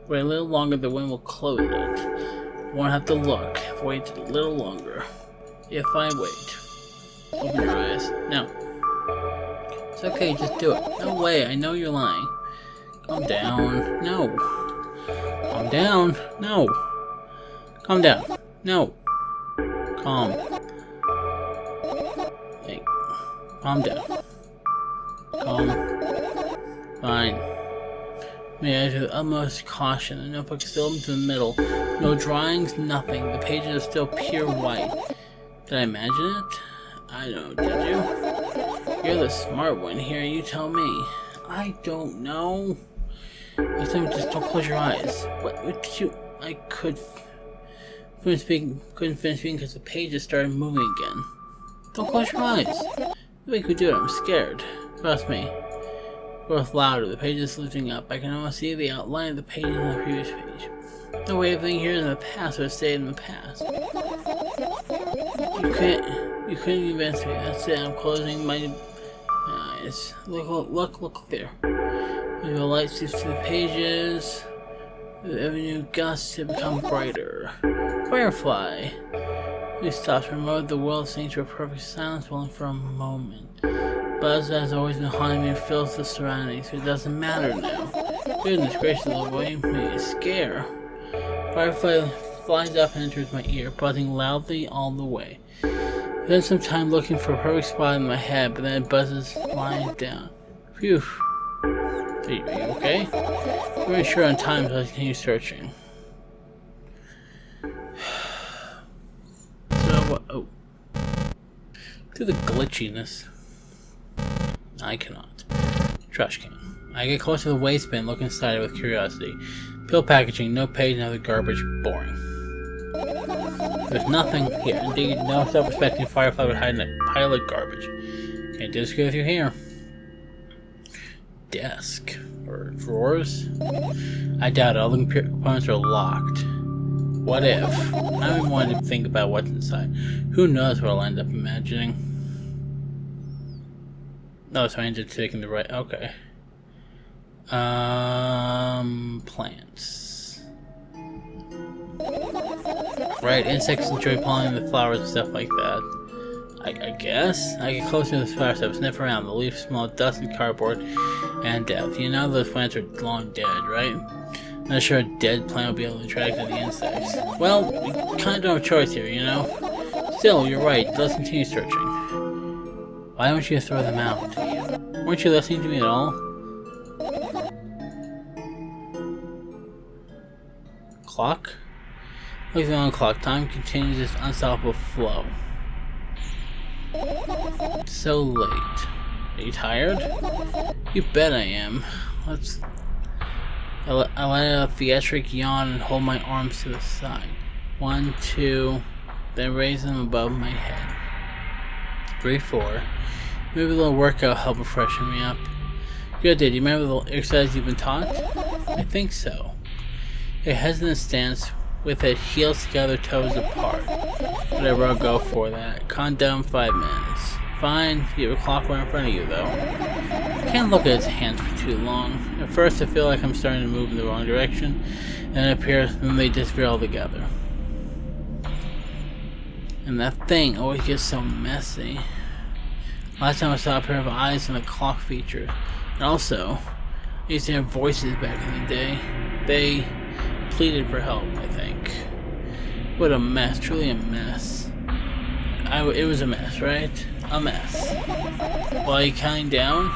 Wait a little longer, the wind will close it. I won't have to look. Wait a little longer. If I wait. Open your eyes. No. It's okay, just do it. No way, I know you're lying. Calm down. No. Calm down. No. Calm down. No. Calm. Hey. Calm down. Calm. Fine. May I do the utmost caution. The notebook is still into the middle. No drawings, nothing. The pages are still pure white. Did I imagine it? I don't know, did you? You're the smart one here, you tell me. I don't know. Next time, just don't close your eyes. What did you... I couldn't finish speaking because the pages started moving again. Don't close your eyes. You make me do it. I'm scared. Trust me. Growth louder. The page is lifting up. I can almost see the outline of the page on the previous page. No way everything here is in the past, or it stayed in the past. You couldn't convince me. That's it. I'm closing my eyes. Look there. The light seeps through the pages. Every new gust to become brighter. Firefly. We stopped and removed. The world sinks to a perfect silence, only for a moment. Buzz has always been haunting me and fills the surroundings, so it doesn't matter now. Goodness gracious, the way made me scare. Firefly flies up and enters my ear, buzzing loudly all the way. Then some time looking for a perfect spot in my head, but then it buzzes lying down. Phew. Are you okay? I'm very short on time, so I continue searching. So what? Oh. To the glitchiness. I cannot. Trash can. I get close to the waistband, look inside it with curiosity. Pill packaging, no page, no other garbage. Boring. There's nothing here. Indeed, no self-respecting Firefly would hide in a pile of garbage. Can't disagree with you here. Desk. Or drawers? I doubt it. All the components are locked. What if? I don't even want to think about what's inside. Who knows what I'll end up imagining. No, so I ended up taking the right... Okay. Plants. Right, insects enjoy pollinating the flowers and stuff like that. I guess? I get close to the flower stuff, sniff around. The leaves smell dust and cardboard and death. You know those plants are long dead, right? Not sure a dead plant would be able to attract any insects. Well, we kind of don't have a choice here, you know? Still, you're right. Let's continue searching. Why don't you throw them out? Weren't you listening to me at all? Clock? Look at the on clock. Time continues its unstoppable flow. It's so late. Are you tired? You bet I am. I let out a theatric yawn and hold my arms to the side. 1, 2, then raise them above my head. 3, 4. Maybe a little workout help freshen me up. Good, did you remember the exercise you've been taught? I think so. A hesitant stance with the heels together, toes apart. Whatever, I'll go for that. Count down 5 minutes. Fine, you have a clock right in front of you, though. I can't look at his hands for too long. At first, I feel like I'm starting to move in the wrong direction, and it appears when they disappear altogether. And that thing always gets so messy. Last time I saw a pair of eyes on the clock feature. And also, I used to hear voices back in the day. They pleaded for help, I think. What a mess, truly a mess. It was a mess, right? A mess. Well, are you counting down?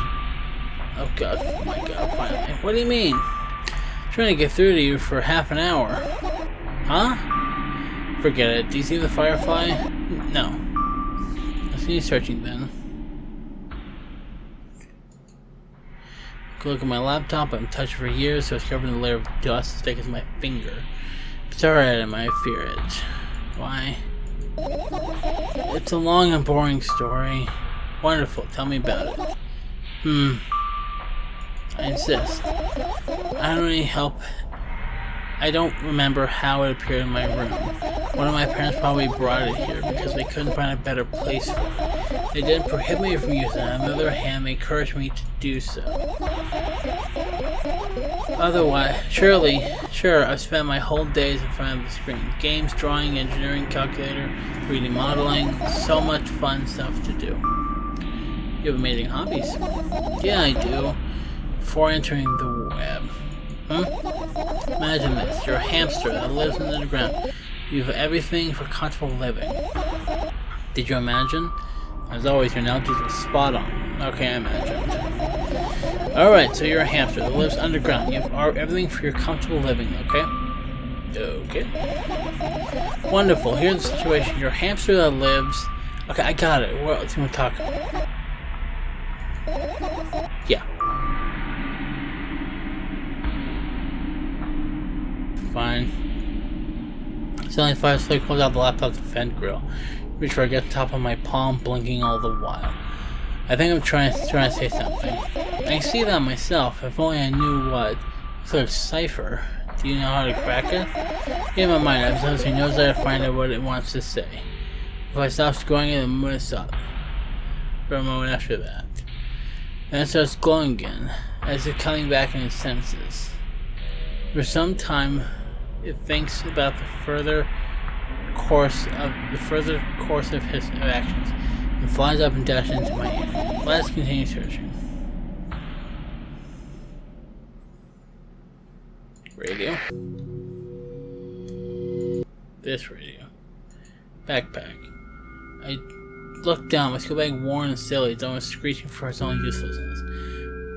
Oh god, oh my god, finally. What do you mean? I'm trying to get through to you for half an hour. Huh? Forget it. Do you see the firefly? No. Let's continue searching then. Look at my laptop. I'm touched for years, so it's covered in a layer of dust as thick as my finger. It's alright, I fear it. Why? It's a long and boring story. Wonderful, tell me about it. I insist. I don't need help. I don't remember how it appeared in my room. One of my parents probably brought it here because they couldn't find a better place for it. They didn't prohibit me from using it. On the other hand, they encouraged me to do so. Otherwise, sure, I've spent my whole days in front of the screen. Games, drawing, engineering, calculator, 3D modeling, so much fun stuff to do. You have amazing hobbies. Yeah, I do. Before entering the web. Imagine this. You're a hamster that lives under the ground. You have everything for comfortable living. Did you imagine? As always, your analogies are spot on. Okay, I imagined. Alright, so you're a hamster that lives underground. You have everything for your comfortable living, okay? Okay. Wonderful. Here's the situation. You're a hamster that lives... Okay, I got it. What else do you want to talk about? Yeah. fine. Suddenly, Fire Slate pulls out the laptop's vent grill. Reach for it, get the top of my palm, blinking all the while. I think I'm trying to say something. I can see that myself. If only I knew what. It's like a cipher. Do you know how to crack it? In my mind, I obviously knows that I find out what it wants to say. If I stop scrolling it, the moon is up. For a moment after that. Then it starts glowing again, as if coming back in its senses. For some time, it thinks about the further course of his actions, and flies up and dashes into my ear. Let's continue searching. Radio. This radio. Backpack. I looked down, my school bag worn and silly, it's almost screeching for its own uselessness.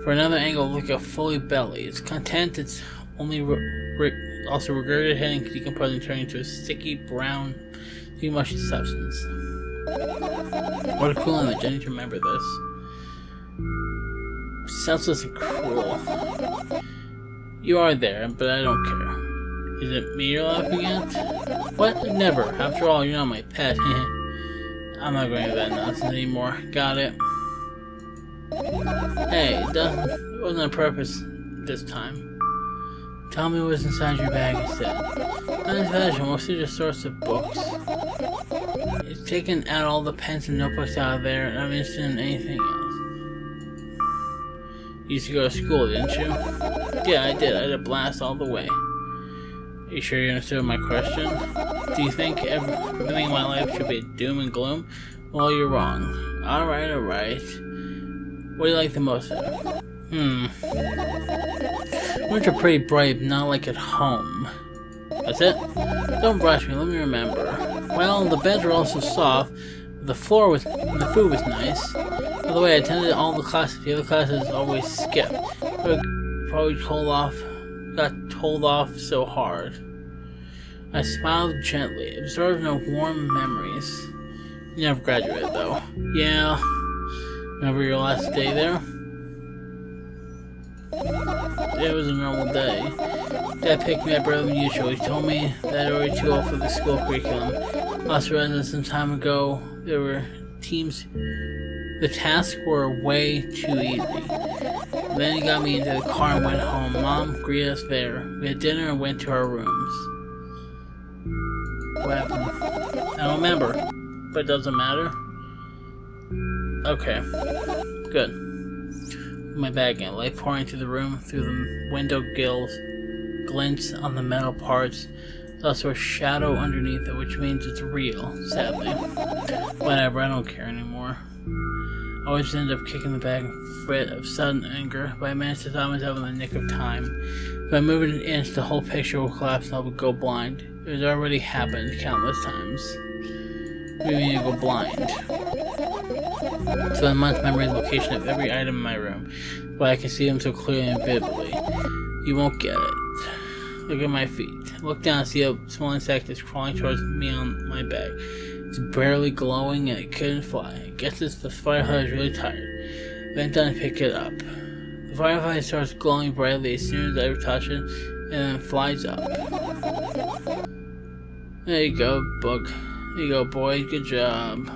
For another angle, look at fully belly. Its content, it's only also regurgitating, decomposing, turning into a sticky, brown, mushy substance. What a cool image, I need to remember this. Senseless and cruel. You are there, but I don't care. Is it me you're laughing at? What? Never. After all, you're not my pet. I'm not going to that nonsense anymore. Got it. Hey, it wasn't on purpose this time. Tell me what's inside your bag instead. Not in fashion, mostly just sorts of books. It's taken out all the pens and notebooks out of there, and I'm interested in anything else. You used to go to school, didn't you? Yeah, I did. I had a blast all the way. Are you sure you understood my question? Do you think everything in my life should be doom and gloom? Well, you're wrong. Alright. What do you like the most of it? Words are pretty bright, but not like at home. That's it? Don't brush me, let me remember. Well, the beds were also soft, the food was nice. By the way, I attended all the classes. The other classes always skipped. Probably got told off so hard. I smiled gently, absorbed no warm memories. You never graduated, though. Yeah. Remember your last day there? It was a normal day. Dad picked me up earlier than usual. He told me that I was already too old for the school curriculum. Lost realized some time ago there were teams. The tasks were way too easy. Then he got me into the car and went home. Mom greeted us there. We had dinner and went to our rooms. What happened? I don't remember, but it doesn't matter. Okay, good. My bag again, light pouring into the room through the window glints on the metal parts. There's also a shadow underneath it, which means it's real, sadly. Whatever, I don't care anymore. I always end up kicking the bag in a fit of sudden anger, but I managed to stop myself in the nick of time. If I move it an inch, the whole picture will collapse and I will go blind. It has already happened countless times. What do you mean you go blind? So in months, memory and location of every item in my room, but I can see them so clearly and vividly. You won't get it. Look at my feet. Look down and see a small insect is crawling towards me on my bag. It's barely glowing and it couldn't fly. I guess it's the firefly is really tired. Bent down and pick it up. The firefly starts glowing brightly as soon as I touch it, and then flies up. There you go, bug. There you go, boy. Good job.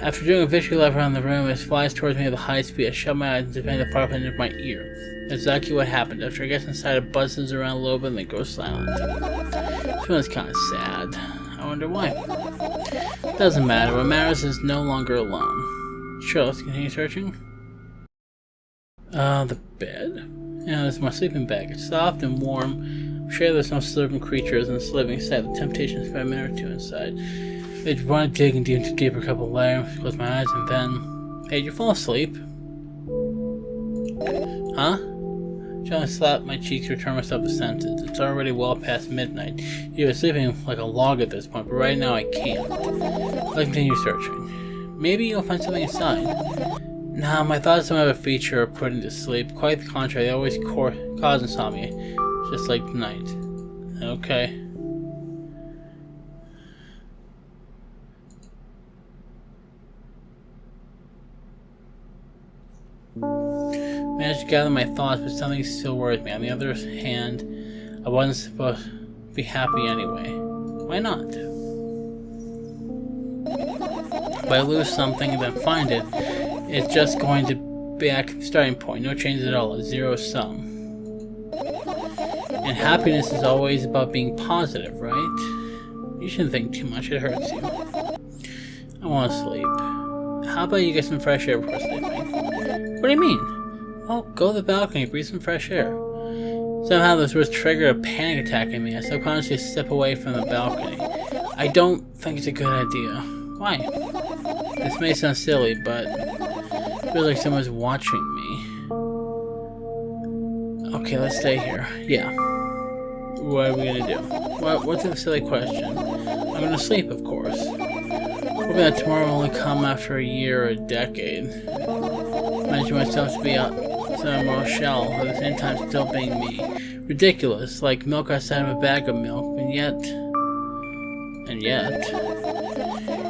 After doing a vicious lap around the room, it flies towards me at a high speed. I shut my eyes and depend the firefly into my ear. That's exactly what happened. After it gets inside, it buzzes around a little bit and then goes silent. This one's kind of sad. I wonder why. Doesn't matter. What matters is no longer alone. Sure, let's continue searching. The bed? Yeah, this is my sleeping bag. It's soft and warm. I'm sure there's no living creatures in this living set. The temptation is for a minute or two inside. I just want to dig into deeper couple layers, close my eyes, and then... Hey, did you fall asleep? Huh? Trying to slap my cheeks, return myself to senses. It's already well past midnight. You were sleeping like a log at this point, but right now I can't. Let's continue searching. Maybe you'll find something inside. Nah, my thoughts don't have a feature of putting to sleep. Quite the contrary, they always cause insomnia. Just like tonight. Okay. managed to gather my thoughts, but something still worries me. On the other hand, I wasn't supposed to be happy anyway. Why not? If I lose something and then find it, it's just going to be back at the starting point. No changes at all. A zero sum. And happiness is always about being positive, right? You shouldn't think too much. It hurts you. I want to sleep. How about you get some fresh air before sleeping? What do you mean? Well, go to the balcony, breathe some fresh air. Somehow this was trigger a panic attack in me. I subconsciously step away from the balcony. I don't think it's a good idea. Why? This may sound silly, but it feels like someone's watching me. Okay, let's stay here. Yeah. What are we gonna do? What's a silly question? I'm gonna sleep, of course. Hoping that tomorrow will only come after a year or a decade. Imagine myself to be out some more shell, at the same time still being me. Ridiculous, like milk outside of a bag of milk, and yet...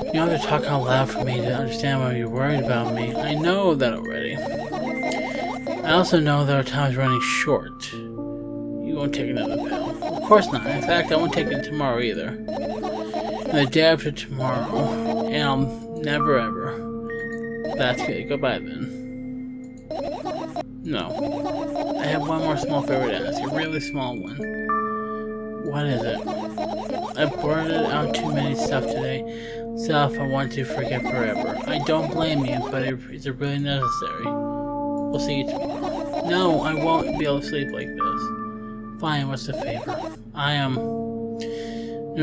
You don't have to talk out loud for me to understand why you're worried about me. I know that already. I also know that our time is running short. You won't take another pill. Of course not. In fact, I won't take it tomorrow either. And the day after tomorrow. And I'll never ever. That's good. Goodbye then. No. I have one more small favor to ask. A really small one. What is it? I've blurted out too many stuff today. Stuff I want to forget forever. I don't blame you, but is it really necessary? We'll see you tomorrow. No, I won't be able to sleep like this. Fine, what's the favor?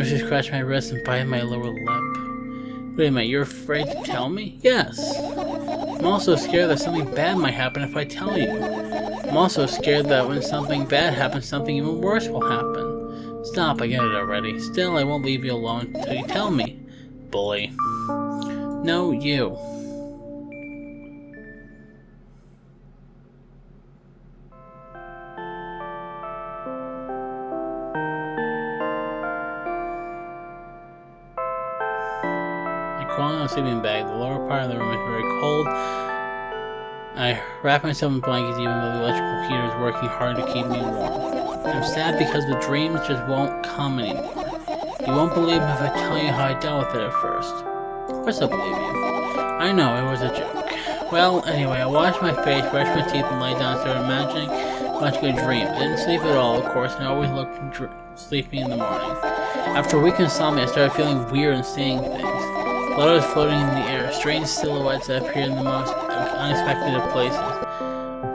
She scratched my wrist and bite my lower lip. Wait a minute, you're afraid to tell me? Yes. I'm also scared that something bad might happen if I tell you. I'm also scared that when something bad happens, something even worse will happen. Stop, I get it already. Still, I won't leave you alone until you tell me. Bully. No, you. I crawl in a sleeping bag. The lower part of the room is very cold. I wrap myself in blankets even though the electrical heater is working hard to keep me warm. I'm sad because the dreams just won't come anymore. You won't believe me if I tell you how I dealt with it at first. Of course I'll believe you. I know, it was a joke. Well, anyway, I washed my face, brushed my teeth, and lay down and started imagining much good dream. I didn't sleep at all, of course, and I always looked sleepy in the morning. After a week of insomnia, I started feeling weird and seeing things. Letters floating in the air, strange silhouettes that appeared in the most unexpected of places.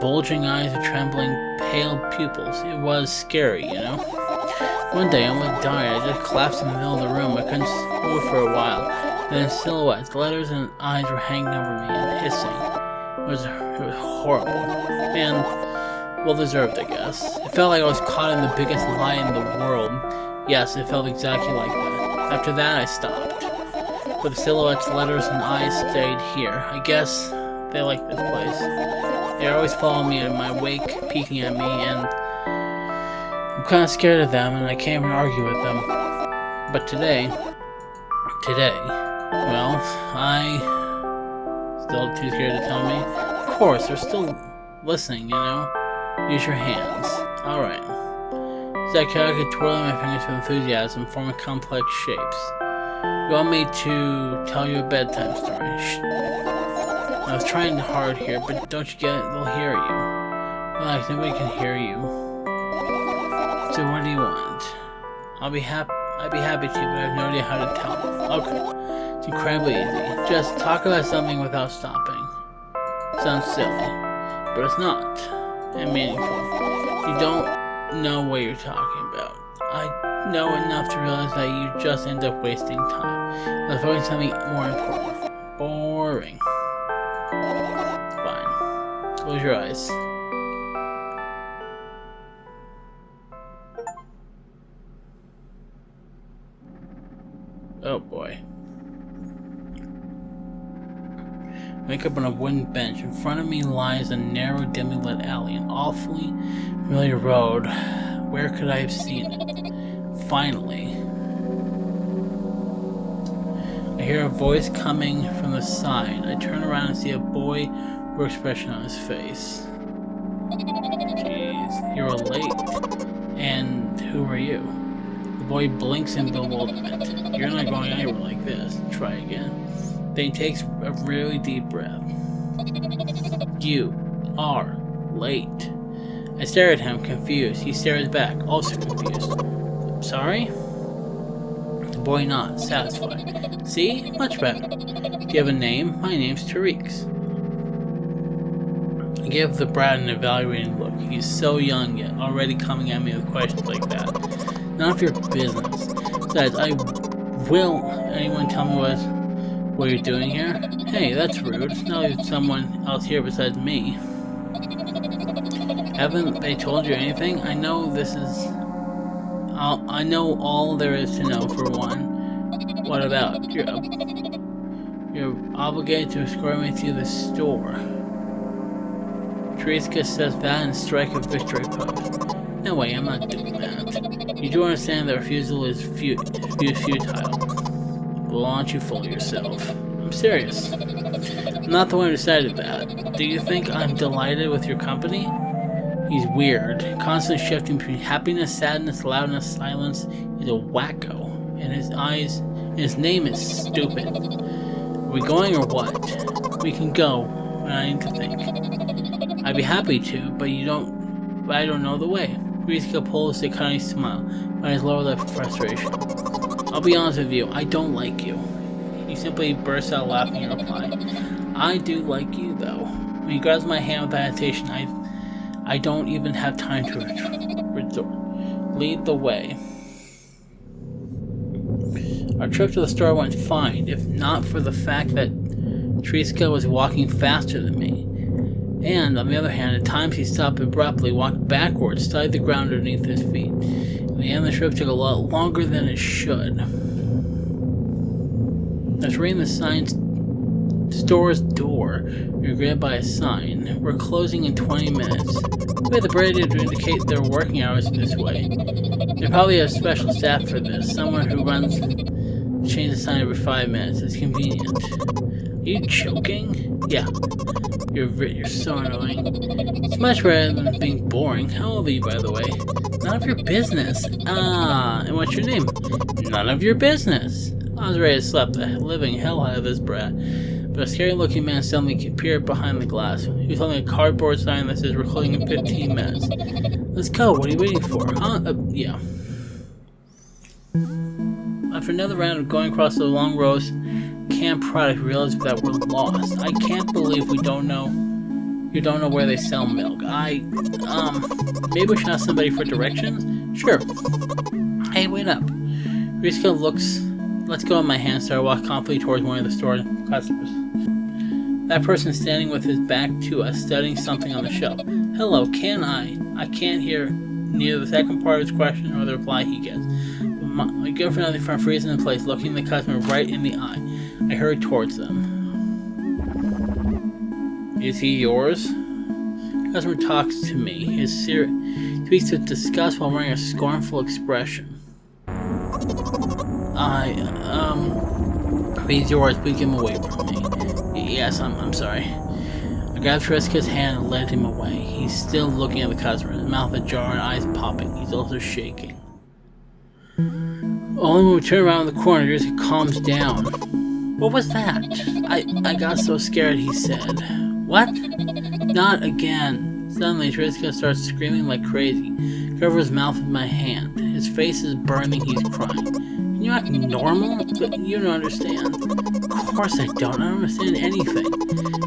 Bulging eyes with trembling, pale pupils. It was scary, you know? One day I almost died. I just collapsed in the middle of the room. I couldn't move for a while. Then silhouettes, letters, and eyes were hanging over me and hissing. It was horrible. And well deserved, I guess. It felt like I was caught in the biggest lie in the world. Yes, it felt exactly like that. After that, I stopped. But the silhouettes, letters, and eyes stayed here. I guess they like this place. They always follow me in my wake, peeking at me, and I'm kind of scared of them, and I can't even argue with them. But today, well, still too scared to tell me? Of course, they're still listening, you know? Use your hands. Alright. So I started twirling my fingers with enthusiasm, forming complex shapes. You want me to tell you a bedtime story? I was trying hard here, but don't you get it? They'll hear you. Relax, nobody can hear you. So what do you want? I'd be happy to, but I have no idea how to tell them. Okay. It's incredibly easy. Just talk about something without stopping. Sounds silly, but it's not. And meaningful. You don't know what you're talking about. I know enough to realize that you just end up wasting time. Let's focus on something more important. Boring. Fine. Close your eyes. Oh boy. Wake up on a wooden bench. In front of me lies a narrow, dimly lit alley, an awfully familiar road. Where could I have seen it? Finally. I hear a voice coming from the side. I turn around and see a boy with expression on his face. Jeez, you're late. And who are you? The boy blinks in bewilderment. You're not going anywhere like this. Try again. Then he takes a really deep breath. You are late. I stare at him, confused. He stares back, also confused. Sorry? The boy nods, satisfied. See? Much better. Do you have a name? My name's Tariq's. I give the brat an evaluating look. He's so young yet, already coming at me with questions like that. None of your business. Besides, will anyone tell me what you're doing here? Hey, that's rude. Now there's someone else here besides me. Haven't they told you anything? I know all there is to know, for one. What about? You're obligated to escort me to the store. Teresa says that and strike a victory pose. No way, I'm not doing that. You do understand that refusal is futile. Well, aren't you full of yourself? I'm serious. I'm not the one who decided that. Do you think I'm delighted with your company? He's weird, constantly shifting between happiness, sadness, loudness, silence. He's a wacko, and his name is stupid. Are we going or what? We can go, and I need to think. I'd be happy to, but I don't know the way. Rizka pulls a cunning smile, but his lower lip frustration. I'll be honest with you, I don't like you. He simply bursts out laughing and replying. I do like you, though. When he grabs my hand with hesitation, I don't even have time to lead the way. Our trip to the store went fine, if not for the fact that Triska was walking faster than me. And, on the other hand, at times he stopped abruptly, walked backwards, studied the ground underneath his feet. In the end, the trip took a lot longer than it should. After reading the sign's store's door, we were greeted by a sign. We're closing in 20 minutes. We had the bravery to indicate their working hours this way. They probably have special staff for this, someone who changes the sign every 5 minutes. It's convenient. Are you joking? Yeah. You're so annoying. It's much better than being boring. How old are you, by the way? None of your business. And what's your name? None of your business. I was ready to slap the living hell out of this brat, but a scary-looking man suddenly appeared behind the glass. He was holding a cardboard sign that says, "We're closing in 15 minutes. Let's go. What are you waiting for? Huh? Yeah. After another round of going across the long rows, Camp Product realized that we're lost. I can't believe you don't know where they sell milk. Maybe we should ask somebody for directions? Sure. Hey, wait up. Rizka lets go of my hand, so I walk confidently towards one of the store customers. That person standing with his back to us, studying something on the shelf. Hello, I can't hear neither the second part of his question nor the reply he gets. My girlfriend on the front freezes in place, looking the customer right in the eye. I hurry towards them. Is he yours? The customer talks to me. His speaks with disgust while wearing a scornful expression. If he's yours, please give him away from me. Yes, I'm sorry. I grabbed Triska's hand and led him away. He's still looking at the customer, his mouth ajar and eyes popping. He's also shaking. Only when we turn around the corner, Triska calms down. What was that? I got so scared, he said. What? Not again. Suddenly, Triska starts screaming like crazy. Covers his mouth with my hand. His face is burning, he's crying. Can you act normal? But you don't understand. Of course I don't. I don't understand anything.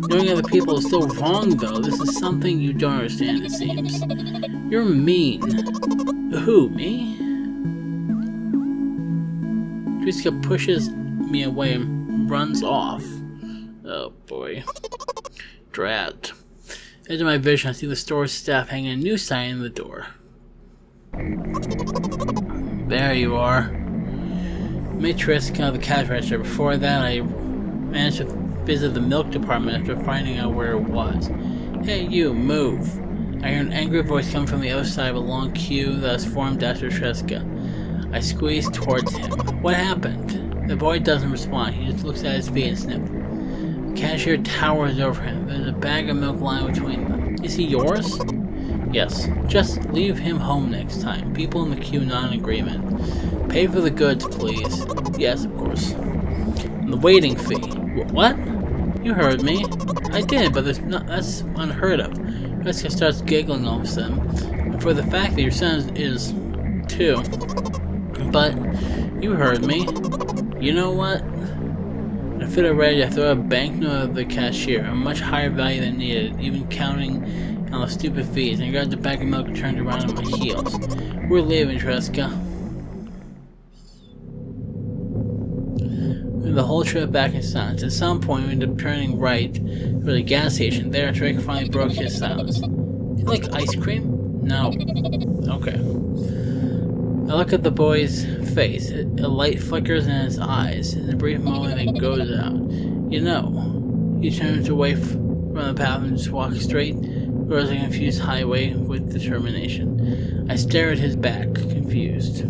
Knowing other people is still wrong, though. This is something you don't understand, it seems. You're mean. Who, me? Triska pushes me away and runs off. Oh boy. Drat. Edge of my vision, I see the store staff hanging a new sign in the door. There you are. Made Triska the cash register. Before that, I managed to visit the milk department after finding out where it was. Hey, you, move. I hear an angry voice coming from the other side of a long queue that was formed after Triska. I squeeze towards him. What happened? The boy doesn't respond. He just looks at his feet and sniffs. The cashier towers over him. There's a bag of milk lying between them. Is he yours? Yes, just leave him home next time. People in the queue not in agreement. Pay for the goods, please. Yes, of course. And the waiting fee. What? You heard me. I did, but that's unheard of. Jessica starts giggling all of a sudden. And for the fact that your son is 2. But you heard me. You know what? In a fit of rage, I throw a banknote at the cashier, a much higher value than needed, even counting on the stupid fees, and I grabbed the bag of milk and turned around on my heels. We're leaving, Jessica. The whole trip back in silence. At some point, we ended up turning right for the gas station. There, Drake finally broke his silence. Do you like ice cream? No. Okay. I look at the boy's face. A light flickers in his eyes. In a brief moment, it goes out. You know. He turns away from the path and just walks straight towards a confused highway with determination. I stare at his back, confused.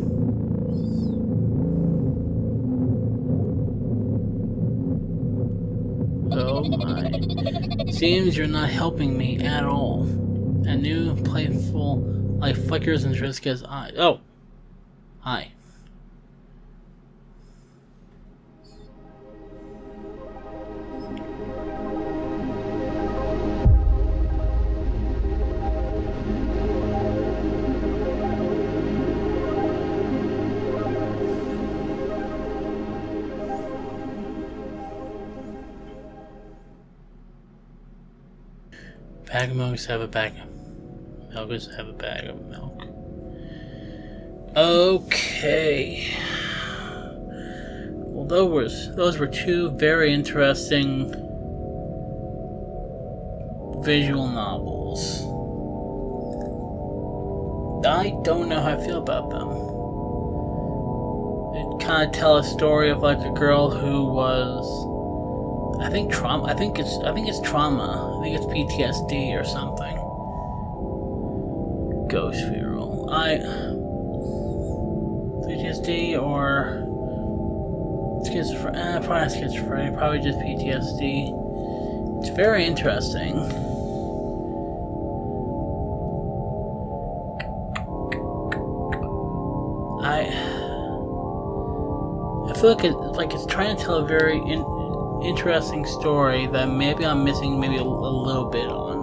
Oh my. Seems you're not helping me at all. A new, playful light flickers in Jessica's eyes. Oh! Hi. Bag of milk, have a bag of milk, have a bag of milk. Okay. Well, those were 2 very interesting visual novels. I don't know how I feel about them. It kind of tell a story of like a girl who was, I think it's trauma. I think it's PTSD or something. Ghost funeral. PTSD or schizophrenia. Probably not schizophrenia. Probably just PTSD. It's very interesting. I feel like it's trying to tell a very interesting story that maybe I'm missing maybe a little bit on.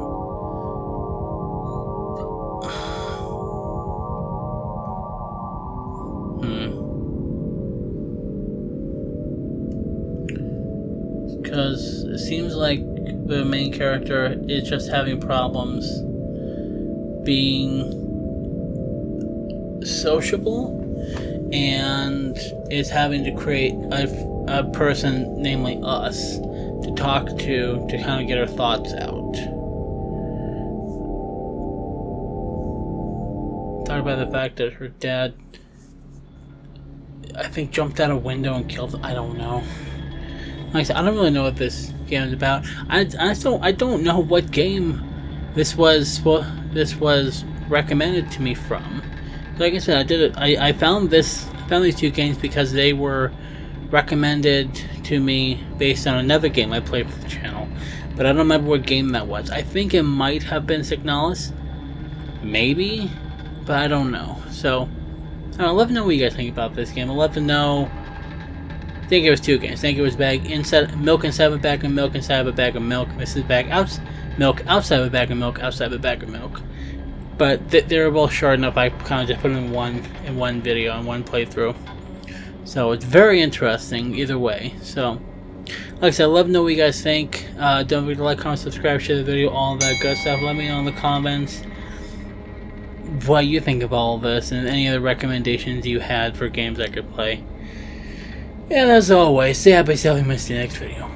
Because it seems like the main character is just having problems being sociable and is having to create a person, namely us, to talk to kind of get our thoughts out. Talk about the fact that her dad, I think, jumped out a window and killed him. I don't know. Like I said, I don't really know what this game is about. I don't know what game this was recommended to me from. Like I said, I found these 2 games because they were recommended to me based on another game I played for the channel, but I don't remember what game that was. I think it might have been Signalis, maybe, but I don't know. So, I'd love to know what you guys think about this game. I'd love to know. I think it was 2 games. I think it was milk inside of a bag of milk inside of a bag of milk. This is milk outside of a bag of milk outside of a bag of milk. But they were both short enough. I kind of just put them in one video, in one playthrough. So it's very interesting either way. So, like I said, I'd love to know what you guys think. Don't forget to like, comment, subscribe, share the video, all that good stuff. Let me know in the comments what you think of all of this and any other recommendations you had for games I could play. And as always, stay happy, stay healthy, and see you next video.